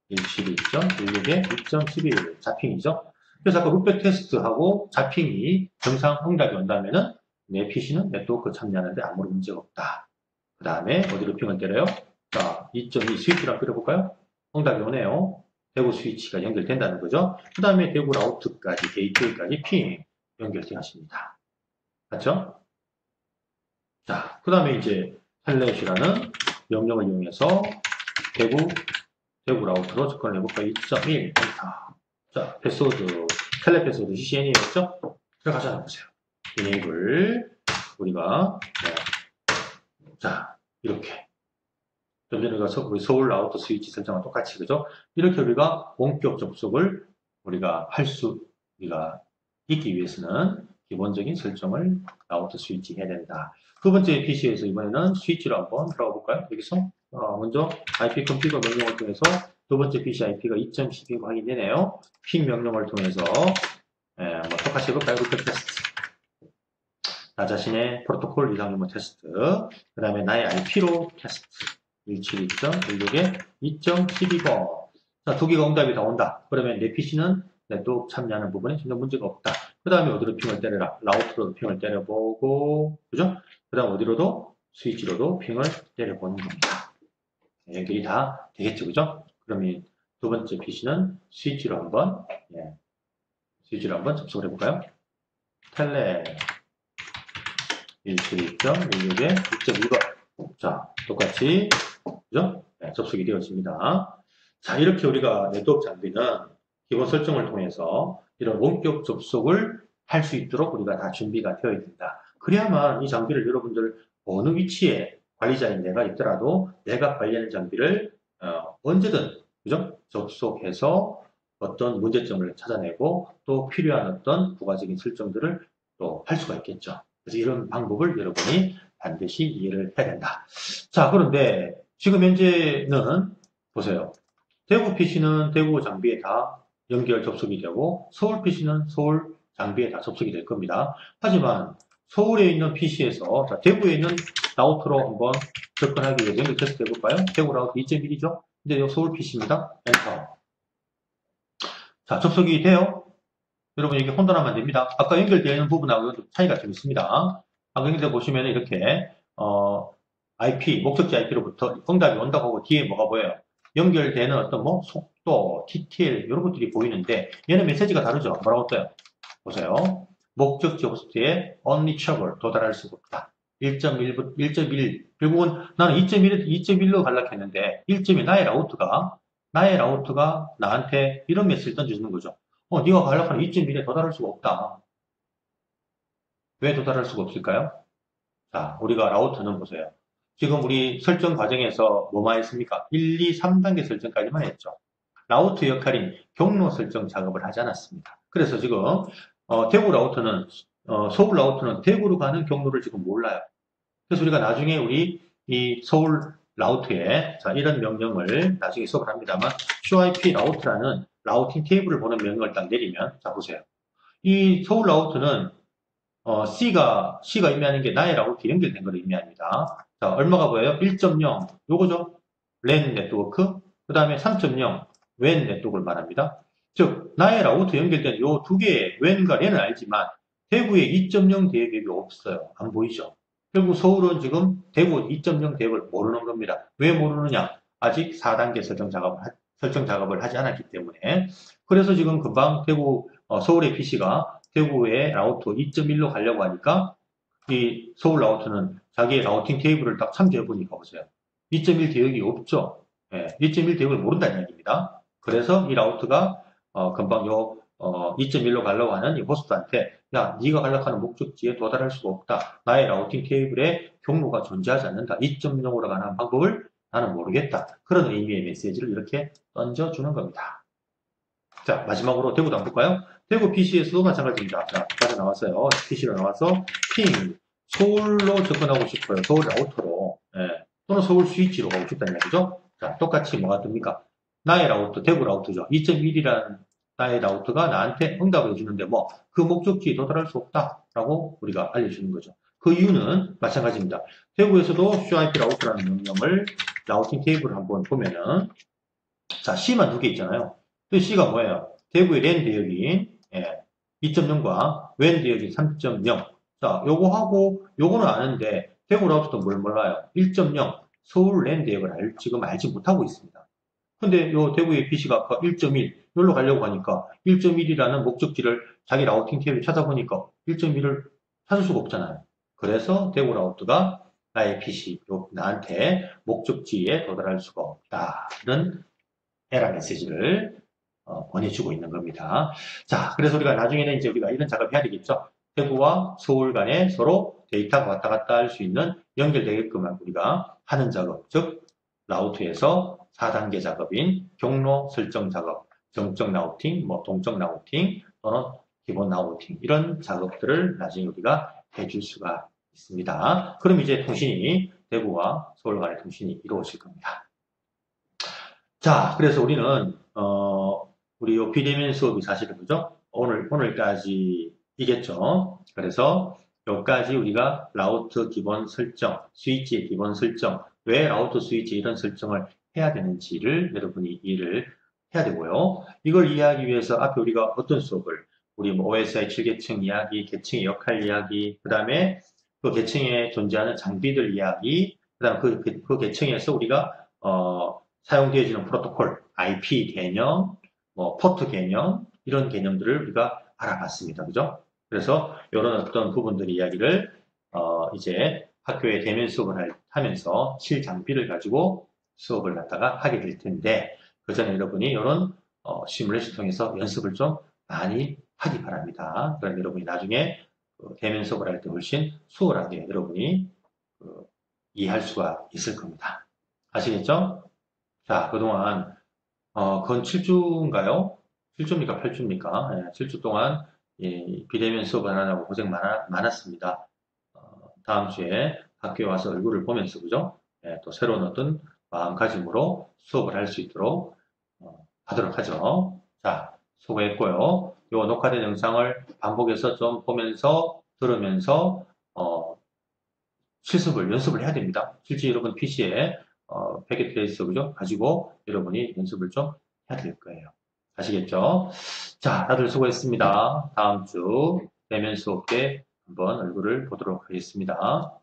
172.16에 2.11 자핑이죠. 그래서 아까 룩백 테스트하고 자핑이 정상 응답이 온다면은 내 PC는 네트워크 참여하는데 아무런 문제가 없다. 그 다음에 어디로 핑을 때려요? 자, 2.2 스위치랑 때려볼까요? 응답이 오네요. 대구 스위치가 연결된다는 거죠. 그 다음에 대구 라우트까지, 게이트웨이까지 핑 연결되었습니다. 맞죠? 자, 그 다음에 이제 텔넷이라는 명령을 이용해서 대구 라우트로 접근을 해볼까요? 2.1 자, 패스워드, 텔넷 패스워드 CCN이었죠? 들어가자 보세요. enable 우리가 자, 이렇게. 좀 전에 가서 우리 서울 라우터 스위치 설정과 똑같이, 그죠? 이렇게 우리가 원격 접속을 우리가 우리가 있기 위해서는 기본적인 설정을 라우터 스위치 해야 된다. 두 번째 PC에서 이번에는 스위치로 한번 들어가 볼까요? 여기서, 먼저 IP 컨피그 명령을 통해서 두 번째 PC IP가 2.12가 확인되네요. 핑 명령을 통해서, 뭐 똑같이 해볼까요? 루트 테스트. 나 자신의 프로토콜 이상 유무 테스트, 그 다음에 나의 IP로 테스트, 172.16에 2.12번. 자, 두 개가 응답이 다 온다. 그러면 내 PC는 네트워크 참여하는 부분에 전혀 문제가 없다. 그 다음에 어디로 핑을 때려라? 라우터로 핑을 때려보고, 그죠? 그 다음 어디로도? 스위치로도 핑을 때려보는 겁니다. 연결이 다 되겠죠, 그죠? 그러면 두 번째 PC는 스위치로 한번, 스위치로 한번 접속을 해볼까요? 텔레. 172.16에 2.2번. 자, 똑같이, 그죠? 네, 접속이 되었습니다. 자, 이렇게 우리가 네트워크 장비는 기본 설정을 통해서 이런 원격 접속을 할 수 있도록 우리가 다 준비가 되어야 된다. 그래야만 이 장비를 여러분들 어느 위치에 관리자인 내가 있더라도 내가 관리하는 장비를 언제든, 그죠? 접속해서 어떤 문제점을 찾아내고 또 필요한 어떤 부가적인 설정들을 또 할 수가 있겠죠. 그래서 이런 방법을 여러분이 반드시 이해를 해야 된다. 자, 그런데 지금 현재는 보세요. 대구 PC는 대구 장비에 다 연결 접속이 되고 서울 PC는 서울 장비에 다 접속이 될 겁니다. 하지만 서울에 있는 PC에서 대구에 있는 라우터로 한번 접근하기 위해서 연결 테스트 해볼까요? 대구 라우터 2.1이죠? 근데 이 서울 PC입니다. 엔터. 자, 접속이 돼요. 여러분 이게 혼돈하면 안 됩니다. 아까 연결되어 있는 부분하고 차이가 좀 있습니다. 아까 연결되어 보시면 이렇게 IP, 목적지 IP로부터 응답이 온다고 하고 뒤에 뭐가 보여요? 연결되는 어떤 뭐 속도, TTL 이런 것들이 보이는데 얘는 메시지가 다르죠. 뭐라고 떠요? 보세요. 목적지 호스트에 unreachable, 도달할 수가 없다. 1.1, 결국은 나는 2.1로 갈락했는데 1.1 나의 라우트가 나한테 이런 메시지를 던져주는 거죠. 네가 갈락하는 2.1에 도달할 수가 없다. 왜 도달할 수가 없을까요? 자, 우리가 라우터는 보세요. 지금 우리 설정 과정에서 뭐만 했습니까? 1, 2, 3단계 설정까지만 했죠. 라우터 역할인 경로 설정 작업을 하지 않았습니다. 그래서 지금 대구 라우터는 서울 라우터는 대구로 가는 경로를 지금 몰라요. 그래서 우리가 나중에 우리 이 서울 라우터에 자 이런 명령을 나중에 수업을 합니다만 QIP 라우터라는 라우팅 테이블을 보는 명령을 딱 내리면 자 보세요. 이 서울 라우터는 C가 의미하는 게 나의 라우터 연결된 걸 의미합니다. 자, 얼마가 보여요? 1.0 요거죠. 랜 네트워크 그 다음에 3.0 웬 네트워크를 말합니다. 즉 나의 라우터 연결된 요 두 개의 웬과 랜은 알지만 대구에 2.0 대역이 없어요. 안 보이죠? 결국 서울은 지금 대구 2.0 대역을 모르는 겁니다. 왜 모르느냐? 아직 4단계 설정 작업을 하지 않았기 때문에. 그래서 지금 금방 서울의 PC가 대구의 라우터 2.1로 가려고 하니까 이 서울 라우터는 자기의 라우팅 테이블을 딱 참조해 보니까 보세요. 2.1 대역이 없죠. 2.1 대역을 모른다는 얘기입니다. 그래서 이 라우트가 금방 2.1로 가려고 하는 이 호스트한테 야, 네가 가려고 하는 목적지에 도달할 수가 없다. 나의 라우팅 테이블에 경로가 존재하지 않는다. 2.0으로 가는 방법을 나는 모르겠다. 그런 의미의 메시지를 이렇게 던져주는 겁니다. 자, 마지막으로 대구도 한번 볼까요? 대구 PC에서도 마찬가지입니다. 자, 빠져나왔어요. PC로 나와서 핑, 서울로 접근하고 싶어요. 서울 라우터로. 예. 또는 서울 스위치로 가고 싶다는 얘기죠. 자, 똑같이 뭐가 뜹니까? 나의 라우터, 대구 라우터죠. 2.1이라는 나의 라우터가 나한테 응답을 해주는데 뭐, 그 목적지에 도달할 수 없다라고 우리가 알려주는 거죠. 그 이유는 마찬가지입니다. 대구에서도 CIP 라우터라는 명령을 라우팅 테이블을 한번 보면은, 자, C만 두 개 있잖아요. 그 C가 뭐예요? 대구의 랜 대역인 2.0과 웬 대역인 3.0. 자, 요거하고 요거는 아는데 대구 라우터도 뭘 몰라요? 1.0 서울 랜 대역을 지금 알지 못하고 있습니다. 근데 요 대구의 PC가 아까 1.1 여기로 가려고 하니까 1.1이라는 목적지를 자기 라우팅 탭에 찾아보니까 1.1을 찾을 수가 없잖아요. 그래서 대구 라우터가 나의 PC, 나한테 목적지에 도달할 수가 없다는 에러 메시지를 보내주고 있는 겁니다. 자, 그래서 우리가 나중에는 이제 우리가 이런 작업 해야 되겠죠. 대구와 서울 간에 서로 데이터가 왔다 갔다 할 수 있는 연결되게끔 우리가 하는 작업, 즉 라우트에서 4단계 작업인 경로 설정 작업, 정적 라우팅, 뭐 동적 라우팅 또는 기본 라우팅 이런 작업들을 나중에 우리가 해줄 수가 있습니다. 그럼 이제 통신이 대구와 서울 간의 통신이 이루어질 겁니다. 자, 그래서 우리는 우리 요 비대면 수업이 사실은 그죠? 오늘까지이겠죠. 그래서 여기까지 우리가 라우트 기본 설정, 스위치의 기본 설정, 왜 라우트 스위치 이런 설정을 해야 되는지를 여러분이 이해를 해야 되고요. 이걸 이해하기 위해서 앞에 우리가 어떤 수업을 우리 뭐 OSI 7계층 이야기, 계층의 역할 이야기, 그 다음에 그 계층에 존재하는 장비들 이야기, 그다음 그 계층에서 우리가 사용되어지는 프로토콜, IP 개념, 뭐 포트 개념 이런 개념들을 우리가 알아봤습니다. 그죠? 그래서 이런 어떤 부분들 이야기를 이제 학교에 대면 수업을 하면서 실장비를 가지고 수업을 갖다가 하게 될 텐데 그 전에 여러분이 이런 시뮬레이션 통해서 연습을 좀 많이 하기 바랍니다. 그럼 여러분이 나중에 대면 수업을 할 때 훨씬 수월하게 여러분이 이해할 수가 있을 겁니다. 아시겠죠? 자, 그동안, 건 7주인가요? 7주입니까? 8주입니까? 7주 동안, 비대면 수업을 하느라고 고생 많았습니다. 다음 주에 학교에 와서 얼굴을 보면서, 그죠? 또 새로운 어떤 마음가짐으로 수업을 할 수 있도록, 하도록 하죠. 자, 수고했고요. 요 녹화된 영상을 반복해서 좀 보면서, 들으면서, 실습을, 연습을 해야 됩니다. 실제 여러분 PC에 패킷 트레이서 그죠? 가지고 여러분이 연습을 좀 해야 될 거예요. 아시겠죠? 자, 다들 수고했습니다. 다음 주 대면 수업 때 한번 얼굴을 보도록 하겠습니다.